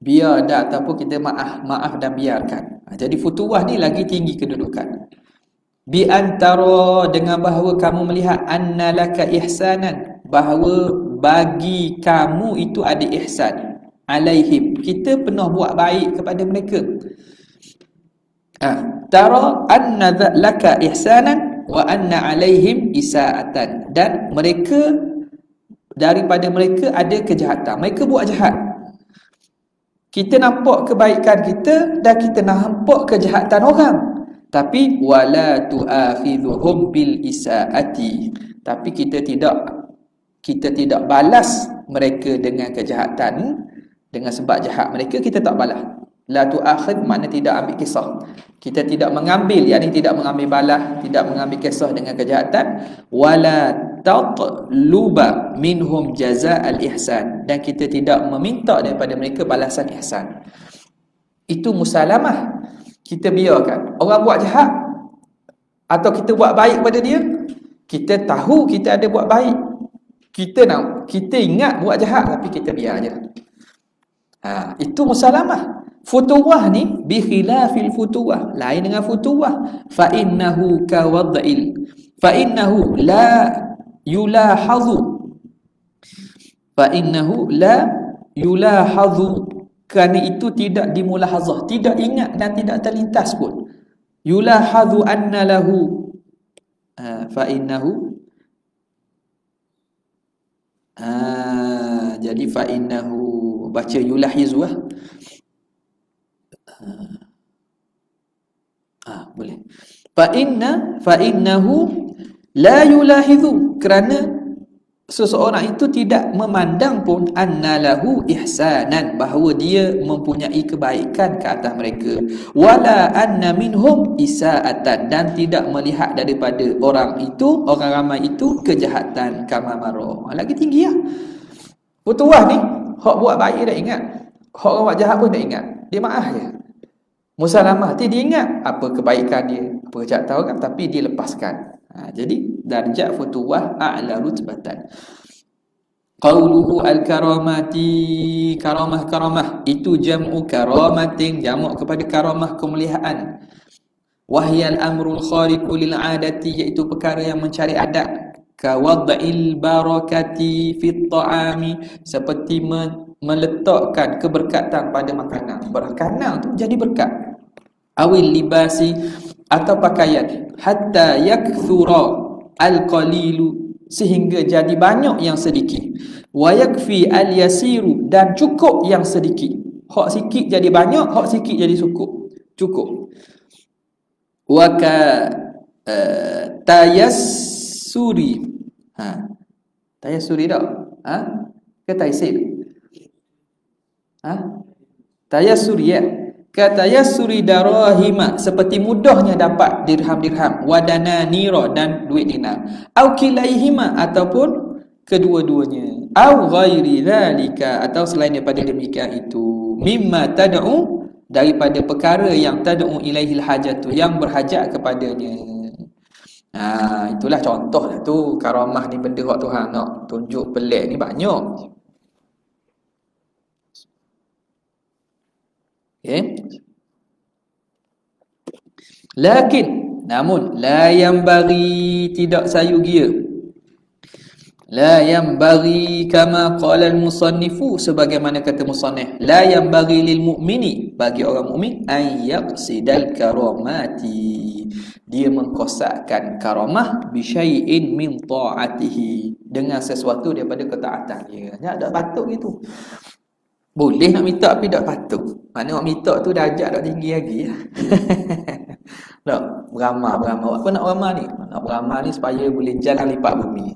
Biar dah, ataupun kita maaf dan biarkan. Jadi futuwah ni lagi tinggi kedudukan. Bi antara, dengan bahawa kamu melihat, anna laka ihsanan, bahawa bagi kamu itu ada ihsan, alaihim, kita pernah buat baik kepada mereka. Tara anna laka ihsanan wa anna alaihim isaatan, dan mereka, daripada mereka ada kejahatan, mereka buat jahat. Kita nampak kebaikan kita dan kita nampak kejahatan orang, tapi wala tu'akhidhuhum bil isaati, tapi kita tidak balas mereka dengan kejahatan, dengan sebab jahat mereka kita tak balas. La tu'akhid makna tidak ambil kisah, kita tidak mengambil, yakni tidak mengambil balas, tidak mengambil kisah dengan kejahatan. Wala tatluba minhum jazaa'al ihsan, dan kita tidak meminta daripada mereka balasan ihsan. Itu musalamah. Kita biarkan orang buat jahat atau kita buat baik pada dia, kita tahu kita ada buat baik, kita ingat buat jahat tapi kita biar je. Itu musalamah. Futuwah ni bi khilafil futuwah, lain dengan futuwah. Fa innahu la yulahazu, kerana itu tidak dimulahazah, tidak ingat dan tidak terlintas pun. Yulahazu anna lahu, fa innahu, jadi fa innahu, baca yulahizu boleh. Fa innahu la yulahizu, kerana seseorang itu tidak memandang pun anna lahu ihsanan, bahawa dia mempunyai kebaikan ke atas mereka, wala anna minhum isaatan, dan tidak melihat daripada orang ramai itu kejahatan, kama maro. Lagi tinggi lah. Futuwah ni hak buat baik dah ingat, hak orang buat jahat pun dah ingat, dia maaf je. Musalamah dia ingat apa kebaikan dia, apa kejahatan orang, tapi dia lepaskan. Jadi darjat futuwah a'la rutbatan. Qauluhu al-karamati, karamah itu jam'u karamatin, jamak kepada karamah, kemuliaan. Wahyal amrul khariqu lil adati, iaitu perkara yang mencari adat. Ka wad'il barakati fit ta'ami, seperti meletakkan keberkatan pada makanan. Makanan tu jadi berkat. Awil libasi, atau pakaian. Hatta yakthura al-qalilu, sehingga jadi banyak yang sedikit. Wa yakfi al-yasiru, dan cukup yang sedikit. Hak sikit jadi banyak, hak sikit jadi cukup. Wa ka tayassuri. Tayassuri tak? Ke taysir? Tayassuri ya. Kata yassuri darahima, seperti mudahnya dapat dirham-dirham, wadananira, dan duit dinar, au kilaihima, ataupun kedua-duanya, au ghairi dzalika, atau selain daripada demikian itu, mimma tad'u, daripada perkara yang tad'u ilaihil hajatu, yang berhajat kepadanya. Itulah contoh lah tu. Karamah ni benda hak Tuhan nak tunjuk pelik ni banyak. Okay. Lakin, namun la yang bagi, tidak sayugia, la yang bagi kama qala al-musannifu, sebagaimana kata musannif, la yang bagi lil mu'mini, bagi orang mukmin, ay yaqsidal karamati, dia mengkosakkan karamah, bi syai'in min ta'atihi, dengan sesuatu daripada ketaatan dia. Tak patut gitu. Boleh nak minta tapi tak patut. Mana nak minta tu darjat dah tinggi lagi. Tak, beramal. Apa nak beramal ni? Nak beramal ni supaya boleh jalan lipat bumi.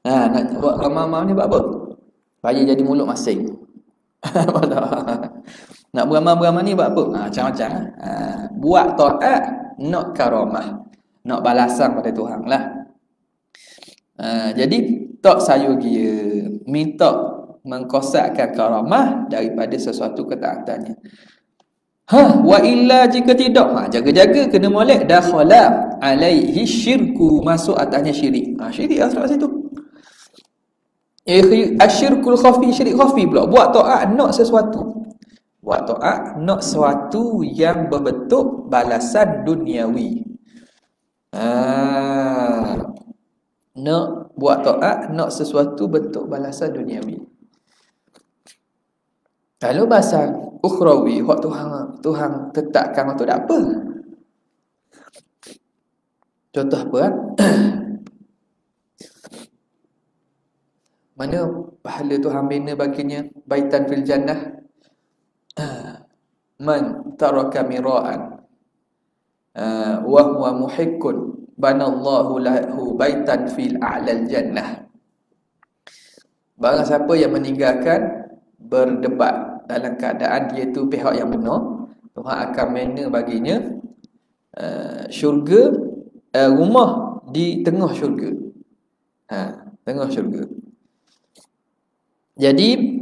Nak buat beramal ni buat apa? Supaya jadi mulut masing. Nak beramal ni buat apa? Macam-macam. Buat taat, nak karamah, nak balasan pada Tuhan lah. Jadi tak sayugia, minta mengkosakkan karamah daripada sesuatu ketaatannya. Wa illa, jika tidak, jaga-jaga kena molek, dakhala alaihi syirku, masuk atasnya syirik. Syirik asal situ. Asyirkul khafi, syirik khafi pula. Buat taat nak sesuatu. Buat taat nak sesuatu yang berbentuk balasan duniawi. Nak buat taat nak sesuatu bentuk balasan duniawi. Kalau bahasa ukhrawi, hak Tuhan tetapkan waktu tak apa. Contoh apa? Mana pahala Tuhan bina baginya baitan fil jannah, man taraka mira'an wa huwa muhiqqun banallahu lahu baitan fil a'lal jannah. Barang siapa yang meninggalkan berdebat dalam keadaan dia tu pihak yang benar, Tuhan akan bina baginya syurga, rumah di tengah syurga. Tengah syurga. Jadi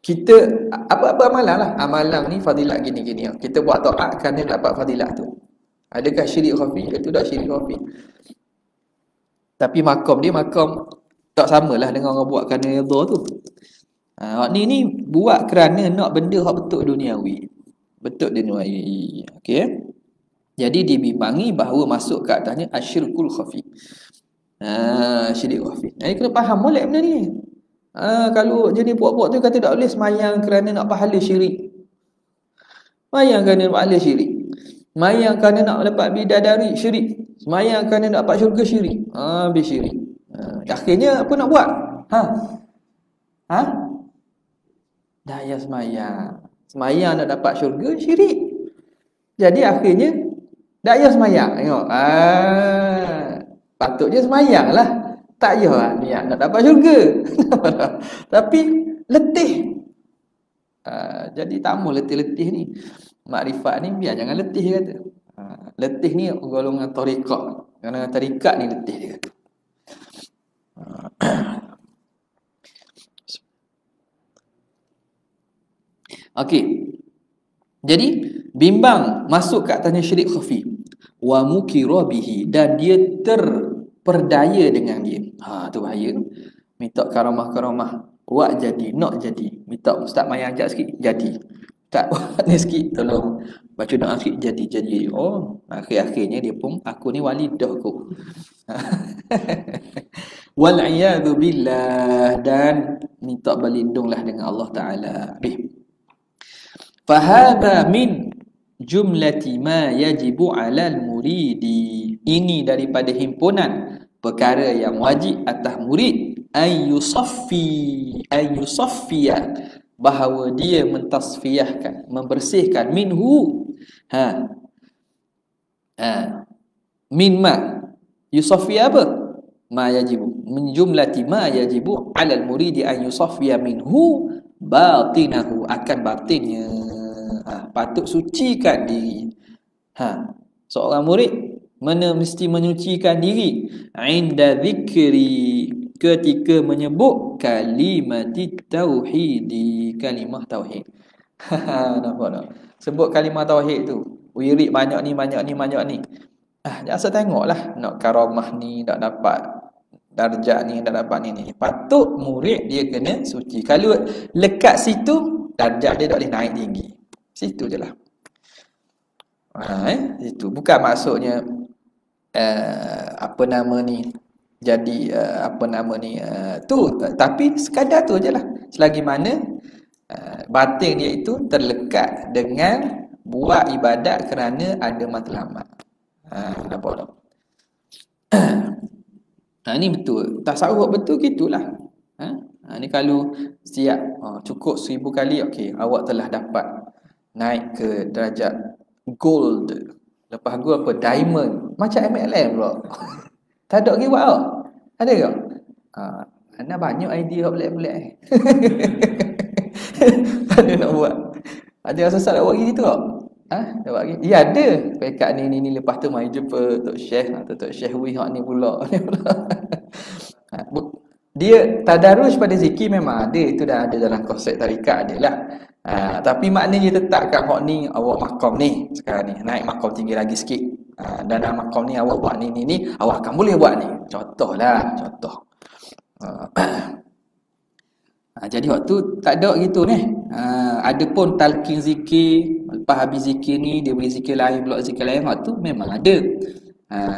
kita apa amalan lah. Amalan ni fadilat gini-gini. Kita buat taat kerana dapat fadilat tu. Adakah syirik khafi? Itu tak syirik khafi. Tapi makam dia makam tak samalah dengan orang buat kerana redha tu. Ni buat kerana nak benda hak betul duniawi. Betul duniawi. Okey. Jadi dibimbangi bahawa masuk ke atasnya asyirkul khafi. Syirik khafi. Jadi kena faham molek benda ni. Kalau jadi buat-buat tu kata tak boleh semayang kerana nak pahala syirik. Semayang kerana nak pahala syirik. Semayang kerana nak dapat bidadari syirik. Semayang kerana nak dapat syurga syirik. Habis syirik. Akhirnya apa nak buat? Dah ya semayang. Semayang nak dapat syurga syirik. Jadi akhirnya dah ya semayang. Tengok. Patutnya semayang lah. Tak payah niat nak dapat syurga. Tapi letih. Jadi tak mau letih-letih ni. Makrifat ni biar jangan letih kata. Letih ni golongan tariqat. Kerana tariqat ni letih dia kata. Okey. Jadi bimbang masuk ke atasnya syirik khafi. Wa mukira bihi, dan dia terperdaya dengan dia. Tu bahaya tu. Minta karamah-karamah, buat jadi, nak jadi. Minta ustaz mayang ajak sikit, jadi. Tak buat ni sikit, tolong baca doa sikit, jadi. Akhir-akhirnya dia pun, aku ni walidah aku. Wal'iyadu billah, dan minta berlindunglah dengan Allah Ta'ala. Fahada min jumlati ma yajibu 'alal muridi. Ini daripada himpunan perkara yang wajib atas murid, ayyusaffiya, bahawa dia mentasfiyahkan, membersihkan, minhu min ma yusaffiya apa? Ma yajibu min jumlati ma yajibu 'alal muridi an yusaffiya minhu batinahu, akan batinnya. Patut sucikan diri. Seorang murid mesti menyucikan diri inda zikri, ketika menyebut kalimat tauhid, kalimah tauhid. Nampak tak? Sebut kalimah tauhid tu, wirid banyak ni. Jangan asal tengoklah nak karamah ni, nak dapat darjat ni, nak dapat ni. Patut murid dia kena suci. Kalau lekat situ, darjat dia tak boleh naik tinggi. Situ je lah. Itu bukan maksudnya jadi tu, tapi sekadar tu je lah. Selagi mana batin dia itu terlekat dengan buat ibadat kerana ada matlamat. Nampak tak? Ni betul. Tasawuf betul gitulah. Ni kalau siap cukup 1000 kali, okey, awak telah dapat naik ke darjat gold. Lepas gold apa? Diamond. Macam MLM pula. Tak ada lagi buat tau. Ada ke? Anda banyak idea pelik-pelik. Ada nak buat. Ada yang sesat nak buat gitu tak? Nak buat lagi? Ya ada. Pekat ni lepas tu mari jumpa Tok Syekh atau Tok Syekh Wi hak ni pula. Dia tadarus pada zikir memang ada. Itu dah ada dalam konsep tarikat dia lah. Tapi maknanya tetapkan hak ni awak makam ni sekarang ni, naik makam tinggi lagi sikit. Dan dalam makam ni awak buat ni, awak akan boleh buat ni. Contoh. Jadi waktu tak ada gitu ni. Ada pun talqin zikir, lepas habis zikir ni dia beri zikir lain pula, zikir lain, waktu memang ada.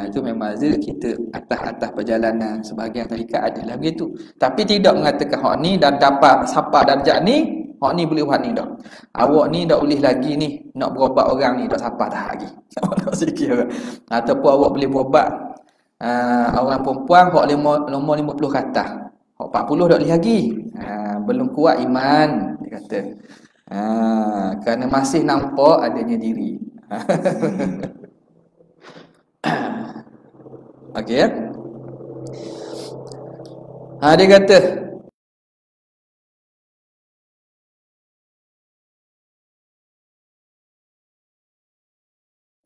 Itu memang ada. Kita atas perjalanan sebahagian tarikat adalah begitu. Tapi tidak mengatakan hak ni dah dapat sampai darjat ni, hak ni boleh buat ni dah. Awak ni tak boleh lagi ni nak berobat orang ni, dah sampai dah lagi. Tak zikir orang. Ataupun awak boleh berobat orang perempuan hak nombor 50 ke atas. Hak 40 tak boleh lagi. Belum kuat iman, dia kata. Kerana masih nampak adanya diri. Okey ya. Dia kata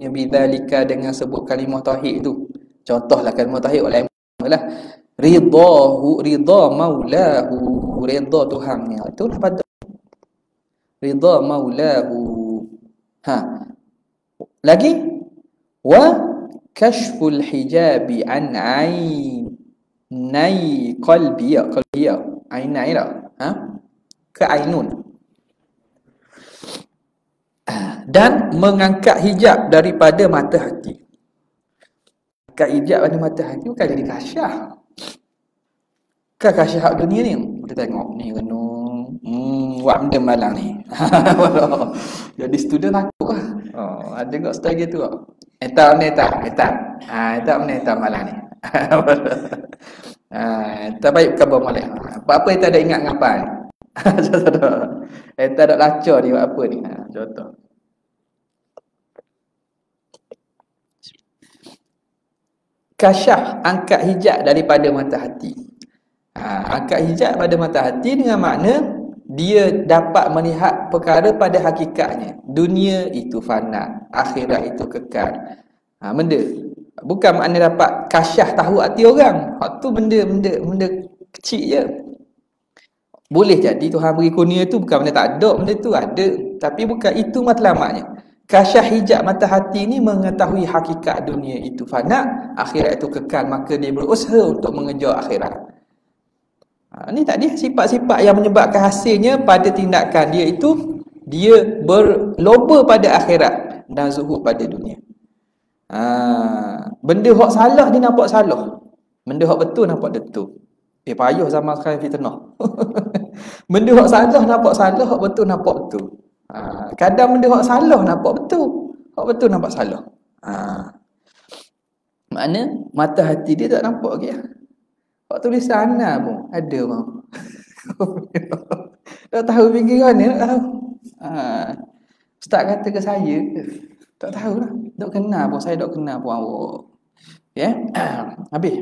bidzalika, dengan sebut kalimah tauhid tu. Contohlah kalimah tauhid oleh lah. Ridha maulahu, ridha Tuhannya. Itulah pada ridha maulahu. Lagi wa kashful hijabi an ainai qalbiya. Ainai lah. Ke ainun. Dan mengangkat hijab daripada mata hati. Angkat hijab daripada mata hati bukan jadi kasyah. Kan kasyah dunia ni, kita tengok ni renung, buat benda malang ni. Jadi student takut lah. Ada kot style gitu lah. Eta malang ni. Eta baik khabar malang. Apa-apa eta ada ingat ngapan. Eta ada lacur dia buat apa ni. Contoh. Kasyaf, angkat hijab daripada mata hati. Angkat hijab pada mata hati dengan makna dia dapat melihat perkara pada hakikatnya. Dunia itu fana, akhirat itu kekal. Benda bukan makna dapat kasyaf tahu hati orang. Hak tu benda kecil je. Boleh jadi Tuhan beri kurnia tu bukan benda tak ada, benda tu ada, tapi bukan itu matlamatnya. Kasyaf hijab mata hati ni mengetahui hakikat dunia itu fana, akhirat itu kekal, maka dia berusaha untuk mengejar akhirat. Ni tadi sifat-sifat yang menyebabkan hasilnya pada tindakan dia itu dia berloba pada akhirat dan zuhud pada dunia. Benda hak salah dia nampak salah, benda hak betul nampak betul. Payuh zaman sekarang fitnah. Benda hak salah nampak salah, hak betul nampak betul. Kadang benda hak salah nampak betul, hak betul nampak salah. Makna mata hati dia tak nampak lagi. Hak tulisan sana pun ada orang. Tak tahu fikiran ni, tak tahu. Ustaz kata ke saya, tak tahulah. Tak kenal pun, saya tak kenal pun awak. Ya, habis.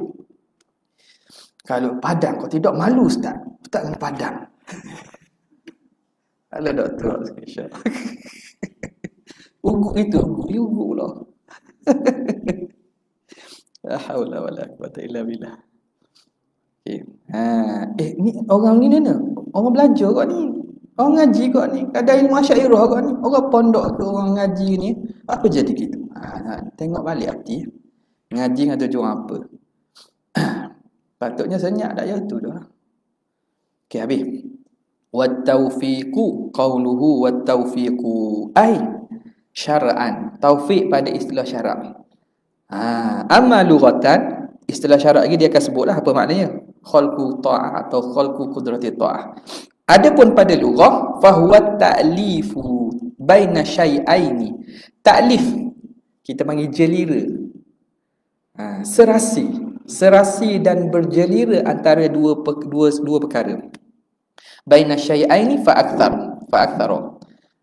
Kalau padang kau tidak malu Ustaz, Ustaz kena padang. Ala doktor screenshot. Ugu itu, ugu pula. La haula wala quwata illa billah. Okay. Ni orang ni mana? Orang belajar kau ni. Orang ngaji kau ni. Ada ilmu asyairah kau ni. Orang pondok ke orang ngaji ni. Apa jadi gitu? Tengok balik hati. Ngaji dengan tujuan apa? Patutnya senyap dah ya tu dah. Okey, habis. Wat-taufiqu qawluhu wat-taufiqu ay syar'an. Taufiq pada istilah syarak. Amma lughatan, istilah syarak lagi dia akan sebutlah apa maknanya. Khalqu ta'ah atau khalqu qudrati ta'ah. Adapun pada lughah, fahuwa ta'lifu baina syai'aini. Ta'lif kita panggil jelira. Serasi dan berjelira antara dua perkara. Baina syai'aini fa akthar.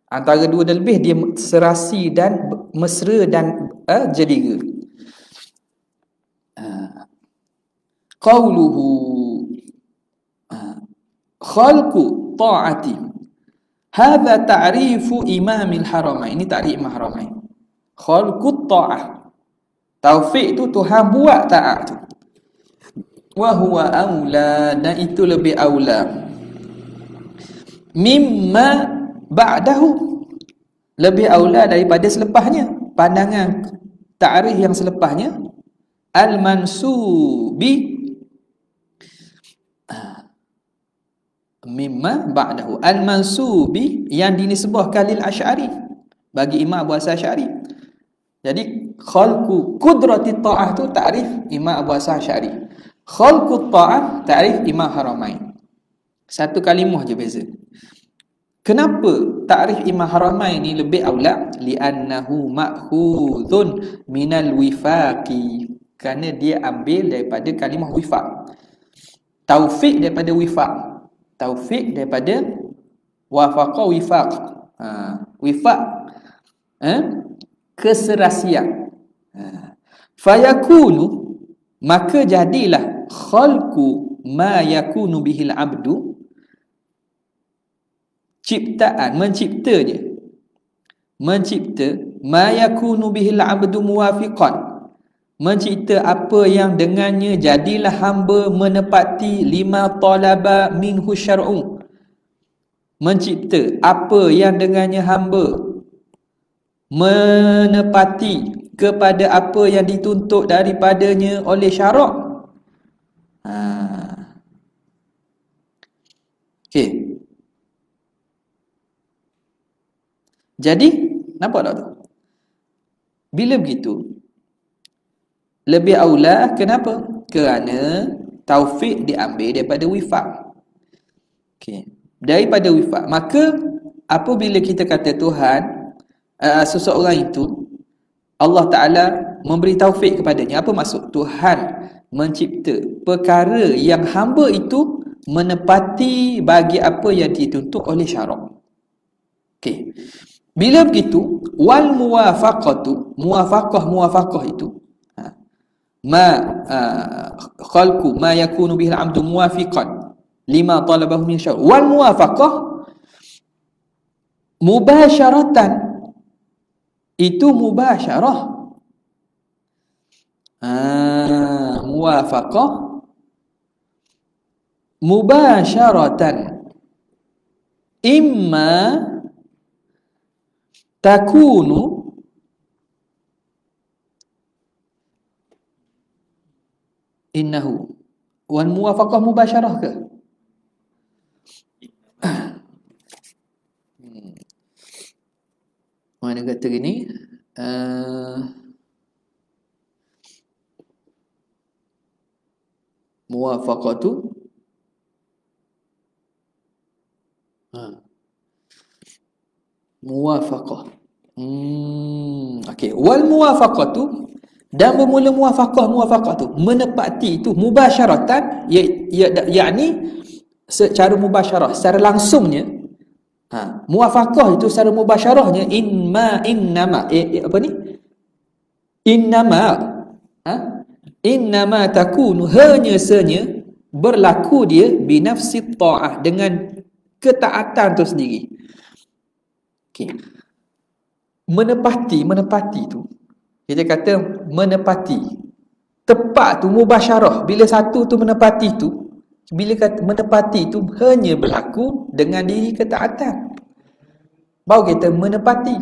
Antara dua dan lebih dia serasi dan mesra dan jelira. Qauluhu khalqu ta'ati. Hadha ta'rifu imamil haramain. Ini ta'rif imam haramain. Khalqu ta'ah. Taufik tu Tuhan buat taat tu. Wa huwa aula, dan itu lebih aula. Mimma ba'dahu, lebih aula daripada selepasnya. Pandangan ta'rif yang selepasnya al-mansubi mimma ba'dahu, al-mansubi yang dinisbahkan lil Asy'ari, bagi Imam Abu Hasan Asy'ari. Jadi khalqu qudrati ta'ah tu ta'rif Imam Abu Hasan Asy'ari. Khalqu ta'ah ta'rif Imam Haramain. Satu kalimah je beza. Kenapa ta'rif Imam Haramain ni lebih aula? Li'annahu ma'khudhun minal wifaqi. Kerana dia ambil daripada kalimah wifaq. Taufik daripada wifaq. Taufik daripada wafaqa wifaq. Wifaq keserasian. Fayakunu, maka jadilah khalqu ma yakunu bihil abdu, ciptaan, mencipta ma yakunu bihil abdu muwafiqan, mencipta apa yang dengannya jadilah hamba menepati lima talaba minhu syar'u, mencipta apa yang dengannya hamba menepati kepada apa yang dituntut daripadanya oleh syarak. Okey. Jadi nampak tak tu? Bila begitu lebih aula, kenapa? Kerana taufik diambil daripada wifaq. Okey. Daripada wifaq. Maka apabila kita kata Tuhan, seseorang itu Allah Ta'ala memberi taufik kepadanya, apa maksud? Tuhan mencipta perkara yang hamba itu menepati bagi apa yang dituntut oleh syarak. Okey. Bila begitu, wal muwafaqatu, muwafaqah itu khalqu ma yakunu bihi al-'abdu muwafiqan lima talabahu min syar'. Wal muwafaqah mubasyaratan, itu mubasyarah. Muwafaqah mubasyaratan, imma takunu innahu, wal muwafaqah mubasyarah ke? Mana kata gini, muwafaqatu muwafaqah. Okey, wal muwafaqatu, dan bermula muwafaqah tu menepati itu mubasyaratan, yakni secara mubasyarah, secara langsungnya. Muwafaqah itu secara mubasyarahnya innama innama takunu, hanya berlaku dia binafsi ta'ah, dengan ketaatan tu sendiri. Okey. Menepati tu, kita kata menepati. Tepat tu mubasyarah. Bila satu tu menepati tu, bila kata menepati tu hanya berlaku dengan diri ketaatan. Baru kita menepati.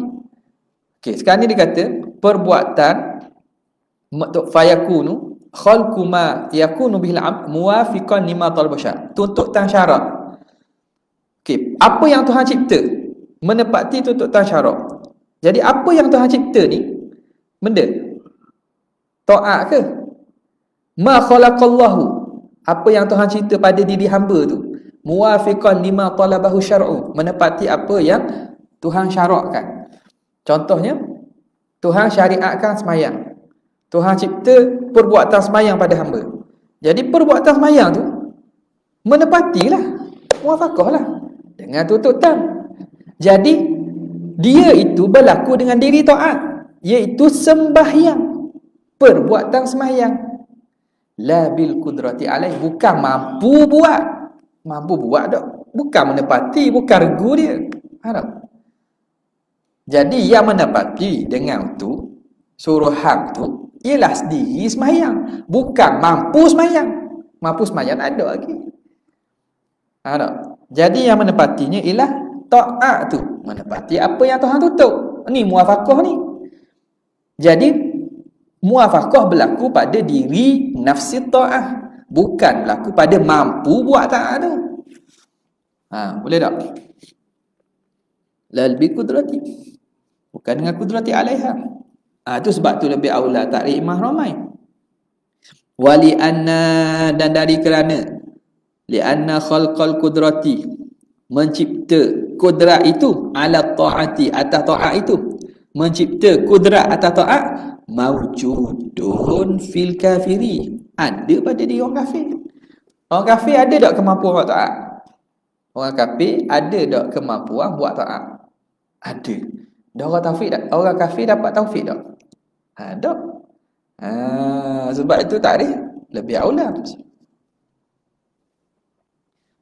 Okey, sekarang ni dia kata perbuatan fayakunu khalqu ma yakunu bil abd muwafiqan lima talab syar'. Tuntutan syarak. Okey, apa yang Tuhan cipta? Menepati tuntutan syarak. Jadi apa yang Tuhan cipta ni benda taat ke? Ma khalaqallahu, apa yang Tuhan cipta pada diri hamba tu muwafiqan lima talabahu syar'u, menepati apa yang Tuhan syarakkan. Contohnya Tuhan syariatkan semayang. Tuhan cipta perbuatan semayang pada hamba. Jadi perbuatan semayang tu menepatilah, muwafaqahlah dengan tuntutan. Jadi dia itu berlaku dengan diri taat, iaitu sembahyang, perbuatan sembahyang. La bil qudrati alaih, bukan mampu buat. Mampu buat tak? Bukan menepati, bukan regu dia. Harap. Jadi yang menepati dengan tu, suruh hang tu, ialah sendiri sembahyang, bukan mampu sembahyang. Mampu sembahyang tak ada lagi. Harap. Jadi yang menepatinya ialah taat tu, menepati apa yang Tuhan tutup. Ni muwafaqah ni. Jadi muwafaqah berlaku pada diri nafsi ta'ah, bukan berlaku pada mampu buat taat tu. Boleh tak? Lal bi qudrati, bukan dengan qudrati alaiha. Itu sebab tu lebih aula takrif mahramai. Wali anna, dan dari kerana li anna khalqal qudrati, mencipta kudrat itu ala ta'ati, atas ta'at itu, mencipta kudrat atas ta'at mawjudun fil kafiri, ada pada diri orang kafir. Orang kafir ada tak kemampuan buat ta'at? Orang kafir ada tak kemampuan buat ta'at? Ada. Dan orang kafir dapat taufik tak? Tak. Sebab itu takrif lebih aula.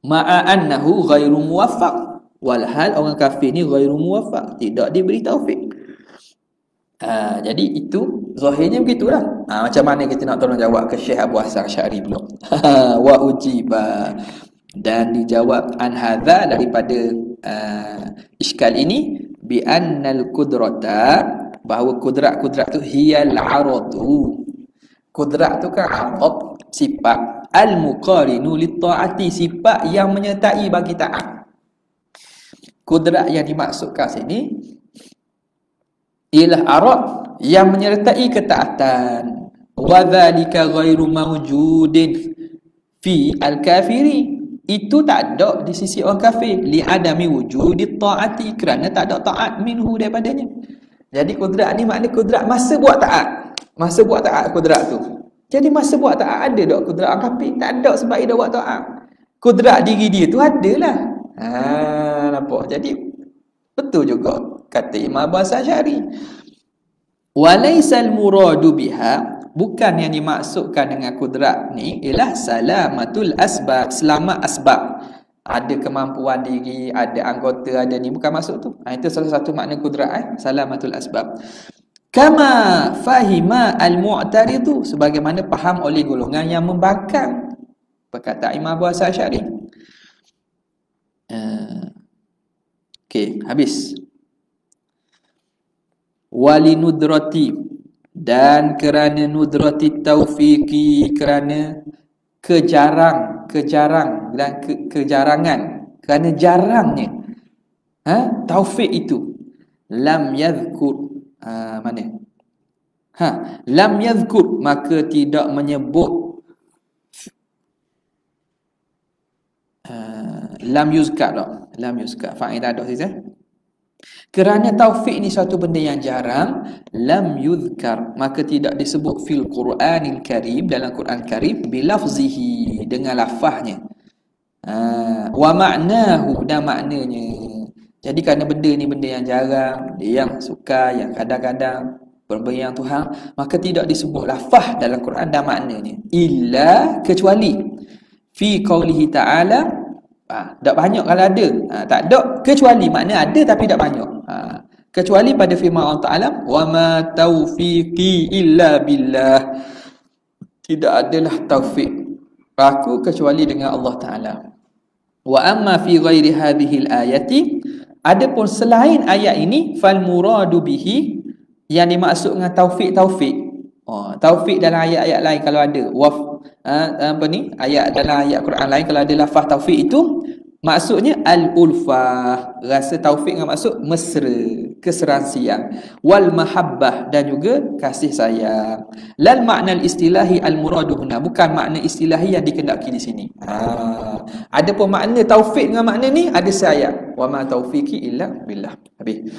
Ma'annahu ghairu muwaffaq, walhal orang kafir ni ghairu muwaffaq, tidak diberi taufik. Jadi itu zahirnya begitulah. Macam mana kita nak tolong jawab ke Syekh Abu Hasan Asy'ari pula? Wa ujiba, dan dijawab an hadza, daripada iskal ini, bi annal qudrata, bahawa kudrat tu hiyal aradu. Kudrat tu kan arad, sifat al-muqarinu lit-ta'ati, sifat yang menyertai bagi taat. Kudrat yang dimaksudkan sini ialah arad yang menyertai ketaatan. Wa dzalika ghairu mawjudin fi al-kafiri, itu tak ada di sisi orang kafir. Li adami wujudit ta'ati, kerana tak ada taat minhu daripadanya. Jadi kudrat ni makna kudrat masa buat taat. Masa buat taat kudrat tu. Jadi masa buat taat ada tak kudrat orang kafir? Tak ada, sebab dia buat taat. Kudrat diri dia tu adalah. Nampak? Jadi betul juga kata Imam Abu Hasan Asy'ari. Walaisal muradu biha, bukan yang dimaksudkan dengan kudrat ni ialah salamatul asbab, selamat asbab. Ada kemampuan diri, ada anggota, ada ni, bukan maksud tu. Itu salah satu makna kudrat, salamatul asbab. Kama fahima al-mu'taridu, sebagaimana faham oleh golongan yang membangkang perkataan Imam Abu Hasan Asy'ari. Okey, habis. Wali nudrati, dan kerana nudrati taufiqi, kerana kejarang dan kejarangan, kerana jarangnya taufik itu, lam yadhkur, lam yadhkur, maka tidak menyebut, lam yuzkar tak? Lam yuzkar, faedah tak sih? Kerana taufik ni satu benda yang jarang, lam yuzkar, maka tidak disebut fil Qur'anil Karim, dalam Quran Karim, bilafzihi, dengan lafaznya, wa ma'nahu, dan maknanya. Jadi kerana benda ni benda yang jarang, dia yang suka, yang kadang-kadang berbeza yang Tuhan, maka tidak disebut lafaz dalam Quran dan maknanya, illa, kecuali fi qaulihi ta'ala, tak banyak kalau ada, tak ada, kecuali makna ada tapi tak banyak. Kecuali pada firman Allah Ta'ala, wa ma taufiqi illa billah. Tidak adalah taufik aku kecuali dengan Allah Ta'ala. Wa amma fi ghairi hadhihi al-ayati, adapun selain ayat ini, fal muradu bihi, yang dimaksud dengan taufik. Taufik dalam ayat-ayat lain kalau ada ayat dalam ayat Quran lain kalau ada lafaz taufik itu maksudnya al-ulfah, rasa taufik dengan maksud mesra, keseransian, wal mahabbah, dan juga kasih sayang. Lal makna istilahi al-muradu huna, bukan makna istilahi yang dikendaki di sini. Ada pun makna taufik dengan makna ni ada sayang. Wa ma taufiqi illa billah. Habis.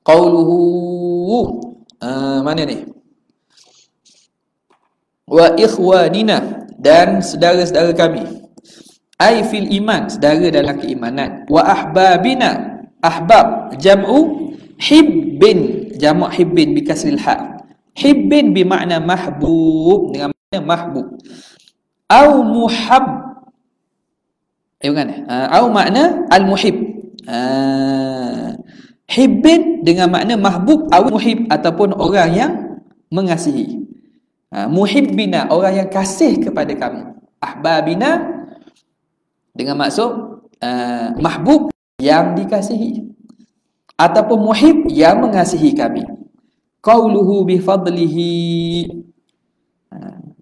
Qauluhu, mana ni? Wa ikhwanina, dan saudara-saudara kami. Ai fil iman, saudara dalam keimanan. Wa ahbabina, ahbab jam'u hibbin, jamak hibbin bi kasril ha. Hibbin bi makna mahbub, dengan makna mahbub. Au muhab, bukan? Au makna al-muhib. Hibbin dengan makna mahbub, au muhib, ataupun orang yang mengasihi. Muhibbina, orang yang kasih kepada kami. Ahbabina dengan maksud mahbub, yang dikasihi, ataupun muhib, yang mengasihi kami. Qauluhu bi fadlihi,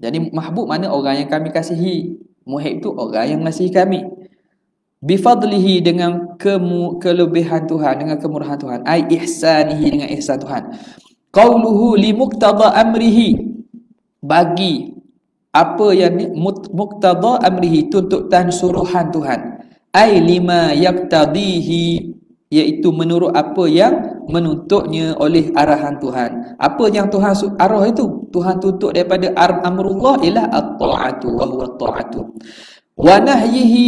jadi mahbub mana orang yang kami kasihi, muhib tu orang yang mengasihi kami. Bi fadlihi, dengan kelebihan Tuhan, dengan kemurahan Tuhan. Ai ihsanihi, dengan ihsan Tuhan. Qauluhu li muqtada amrihi, bagi apa yang muqtada amrihi, tuntutan suruhan Tuhan. Ai lima yaqtadihi, iaitu menurut apa yang menuntutnya oleh arahan Tuhan. Apa yang Tuhan arah itu, Tuhan tuntut daripada amrullah ialah at-ta'atu, wa huwa at-ta'atu. Wa nahyihi,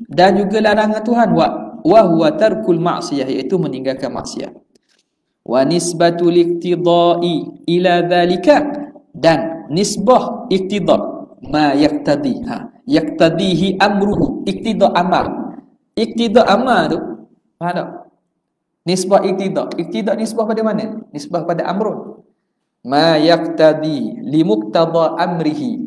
dan juga larangan Tuhan, wa huwa tarkul ma'siyah, iaitu meninggalkan maksiat. Wa nisbatul iqtidai ila dhalika, dan nisbah iqtida ma yaqtadi, yaqtadihi amruhu, iqtida amar. Iqtida amar tu faham tak? Nisbah iqtida nisbah pada mana? Nisbah pada amrun. Ma yaqtadi li muqtada amrihi,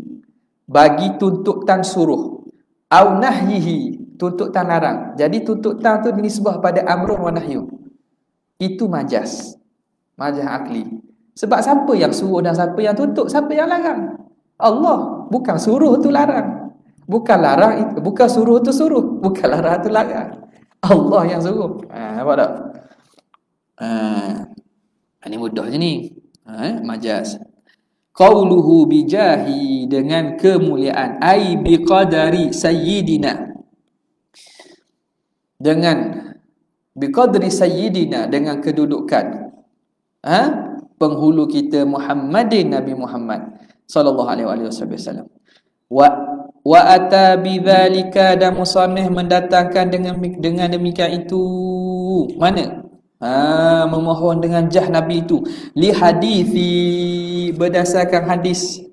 bagi tuntutan suruh. Au nahyihi, tuntutan larang. Jadi tuntutan tu nisbah pada amrun wa nahyu. Itu majaz akli. Sebab siapa yang suruh dan siapa yang tuntut, siapa yang larang? Allah. Bukan suruh tu larang, bukan larang itu, bukan suruh tu suruh, bukan larang tu larang. Allah yang suruh. Nampak tak? Ini mudah je ni. Majaz. Qauluhu bijahi, dengan kemuliaan. Ai biqadari sayyidina, dengan biqadri sayyidina, dengan kedudukan penghulu kita Muhammadin, Nabi Muhammad sallallahu alaihi wasallam. Wa ata bidzalika, dan musannif mendatangkan dengan demikian itu mana? Memohon dengan jah Nabi itu, li hadithi, berdasarkan hadis.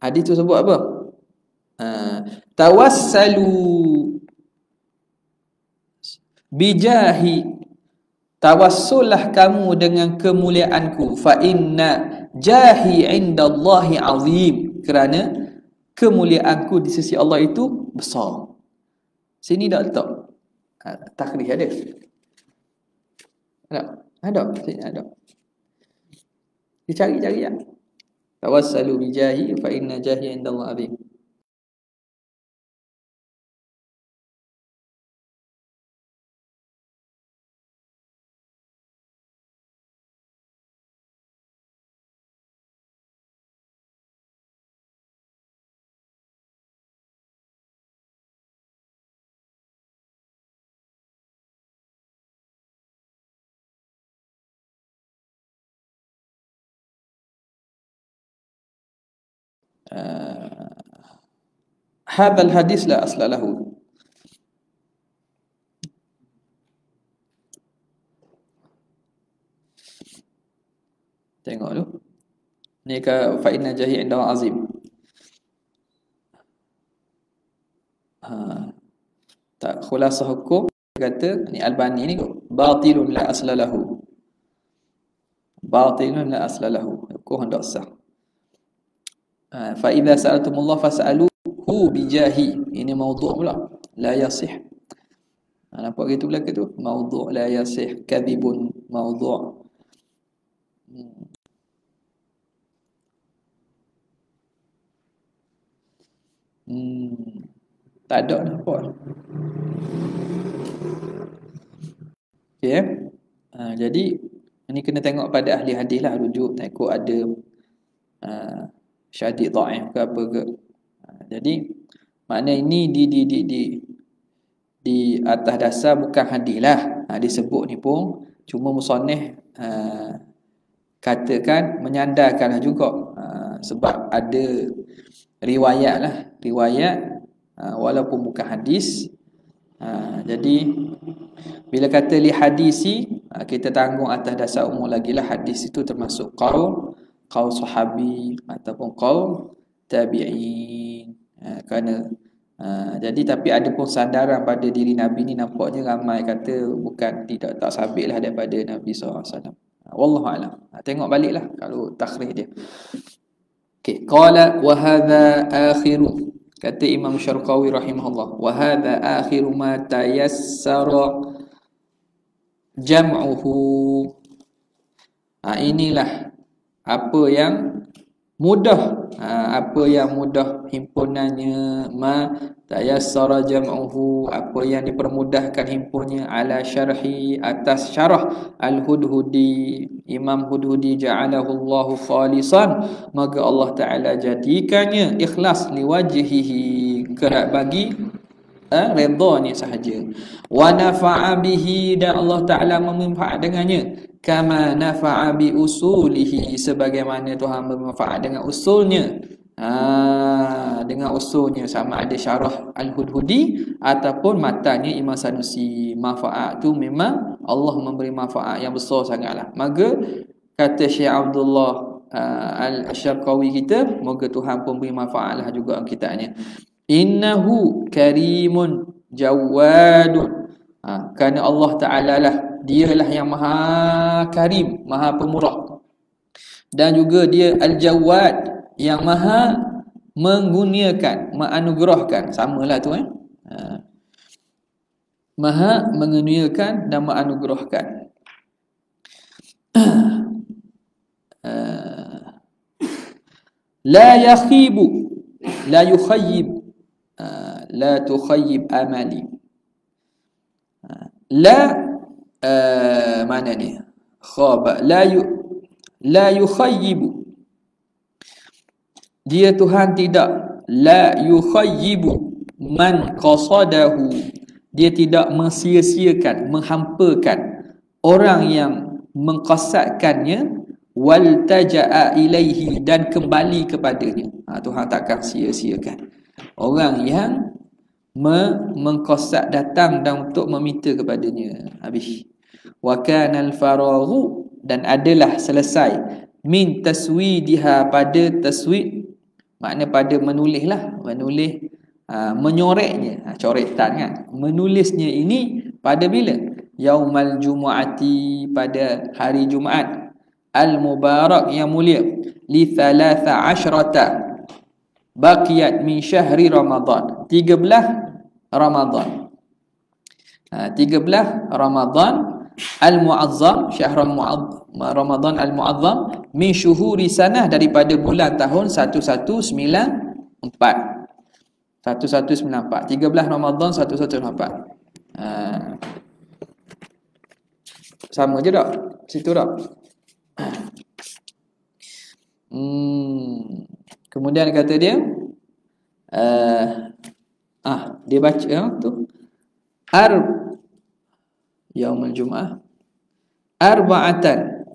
Hadis tu sebut apa? Tawassalu bijahi, tawassullah kamu dengan kemuliaanku. Fa inna jahi indallahi azim, kerana kemuliaanku di sisi Allah itu besar. Sini dah letak takhrij ada. Ada. Sini ada. Dicari-cari ya. Tawassalu bijahi fa inna jahi indallahi azim. Hadzal hadis la asla lahu. Tengok dulu. Ni ke fa inna jahi indahu azim. Tak khulasah hukum kata ni Albani ni batilun la asla lahu. Batilun la asla lahu. Hukum hendak sah. Fa idza sa'altumullah fas'aluhu bijahi. Ini maudhu' pula. La yasih. Nampak gitu belakang tu? Maudhu' la yasih, kadhibun maudhu'. Tak ada nampak. Okay. Jadi ini kena tengok pada ahli hadis lah, rujuk tengok ada syadid dhaif ke apa ke. Jadi makna ini di atas dasar bukan hadis lah. Disebut ni pun cuma musannif katakan menyandarkan juga, sebab ada riwayat lah, riwayat walaupun bukan hadis. Jadi bila kata li hadisi, kita tanggung atas dasar umum lagi lah. Hadis itu termasuk qaul sahabi ataupun qaul tabi'in. Kerana jadi tapi ada pun sandaran pada diri Nabi ni, nampaknya ramai kata bukan, tak sabit lah daripada Nabi SAW. Wallahu'alam. Tengok balik lah kalau takhrij dia. Okay. Qala wa hadha akhiru, kata Imam Syarqawi rahimahullah, wa hadha akhiru ma tayassara jam'uhu. Inilah apa yang mudah, apa yang mudah himpunannya, ma tayassara jam'uhu, apa yang dipermudahkan himpunnya, ala syarhi, atas syarah al-Hudhudi, Imam Hudhudi, ja'alahu Allahu khalisan, maka Allah Ta'ala jadikannya ikhlas, liwajhihi, kerana bagi redha-Nya sahaja, wa nafa'a bihi, dan Allah Ta'ala memanfaat dengannya, kama nafa'a bi usulihi, sebagaimana Tuhan bermanfaat dengan usulnya. Dengan usulnya, sama ada syarah al-Hudhudi ataupun matanya Imam Sanusi. Manfaat tu memang Allah memberi manfaat yang besar sangatlah. Maka kata Syekh Abdullah Al-Syarqawi kita, moga Tuhan pun beri manfaatlah juga kitabnya. Innahu karimun jawadun. Kerana Allah Ta'ala lah, dialah yang maha karim, maha pemurah, dan juga dia al-jawad, yang maha menguniakan, menganugerahkan. Samalah tu maha menguniakan dan menganugerahkan. La yakhibu, la yukhayyib, la tukhayyib amali. La mana ni? Khaba, la yukhayyibu, dia Tuhan tidak, la yukhayyibu man qasadahu, dia tidak mensia-siakan, menghampakan orang yang mengqasadkannya, wal taja'a ilaihi, dan kembali kepadanya. Tuhan takkan sia-siakan orang yang mengqasad datang dan untuk meminta kepadanya. Habis. Wa kana al-faraghu, dan adalah selesai, min taswidiha, pada taswid, makna pada menulis lah, menulis, menyoreknya, coretan kan, menulisnya ini pada bila? Yaumal Jumu'ati, pada hari Jumaat, al-mubarak, yang mulia, li 13 baqiyat min syahri Ramadan, 13 Ramadan, 13 Ramadan al-mu'azzam, syahrul Ramadan al-mu'azzam, min syuhuri sanah, daripada bulan tahun 1194. 1194, 13 Ramadan 1194. Sama je tak? Situ tak? Kemudian kata dia dia baca tu yaumul Jum'ah arba'atan,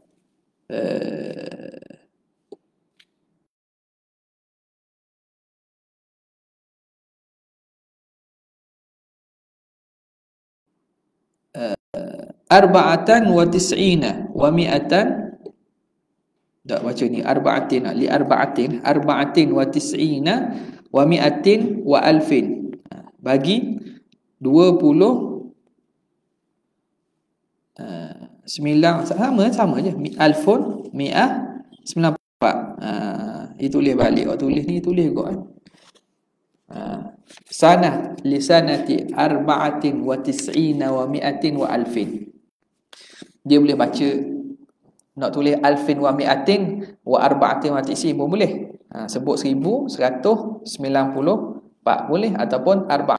arba'atan wa tis'ina wa mi'atan. Tak baca ni arba'atin, li arba'atin wa tis'ina wa mi'atin wa alfin, bagi 29 sama je. Alfun mi'ah 94. Itu tulis balik. Tulis ni tulis kau kan. Sana lisanati arba'atin wa tis'ina wa mi'atin wa alfin. Dia boleh baca, nak tulis alfin wa mi'atin wa arba'atin wa tis'in pun boleh. Sebut 1194 boleh, ataupun arba'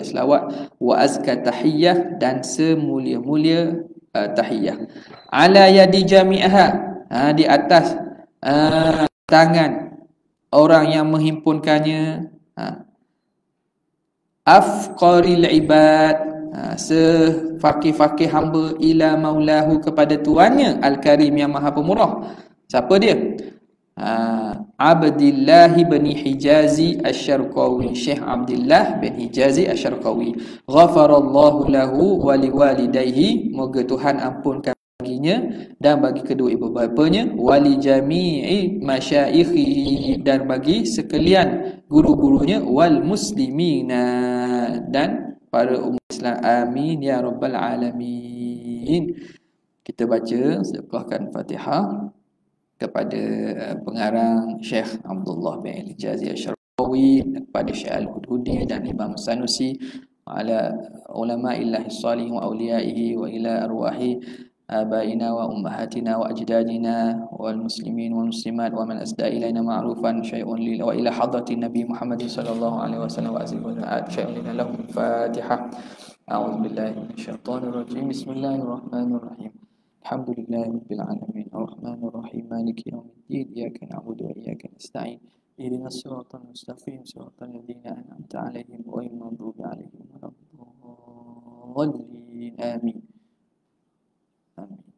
selawat wa azka tahiyyah, dan semulia-mulia tahiyyah. Ala yadi jami'aha, di atas tangan orang yang menghimpunkannya. Afqaril ibad, sefakir-fakir hamba, ila maulahu, kepada tuannya, al-karim, yang maha pemurah. Siapa dia? Abdillah bin Hijazi Asy-Syarqawi, Syekh Abdullah bin Hijazi Asy-Syarqawi. Ghafarallahu lahu wa liwalidayhi, moga Tuhan ampunkan baginya dan bagi kedua ibu bapanya, wali jami'i masyaikhi, dan bagi sekalian guru-gurunya, wal muslimina, dan para umat Islam. Amin ya rabbal alamin. Kita baca sedekahkan Fatihah kepada pengarang Syekh Abdullah bin Hijazi Asy-Syarqawi, kepada Syekh Al-Hudhudi dan Imam Sanusi, ala ulama'illahi salihin wa awliyaihi, wa ila arwahi abaina wa ummahatina wa ajdadina wal muslimin wal muslimat wa man asda ilaina ma'rufan syai'un lil, wa ila hadratin nabi Muhammad sallallahu alaihi wasallam wa azil wa syai'un lil lahum. Fatihah. A'udzu billahi minasyaitonir rajim. Bismillahirrahmanirrahim. Alhamdulillahirabbil alamin, arrahmanir rahim, maliki yaumiddin, iyyaka na'budu wa iyyaka nasta'in, ihdinas siratal mustaqim, siratal ladzina an'amta 'alaihim ghairil maghdubi 'alaihim waladdallin. Amin. Amin.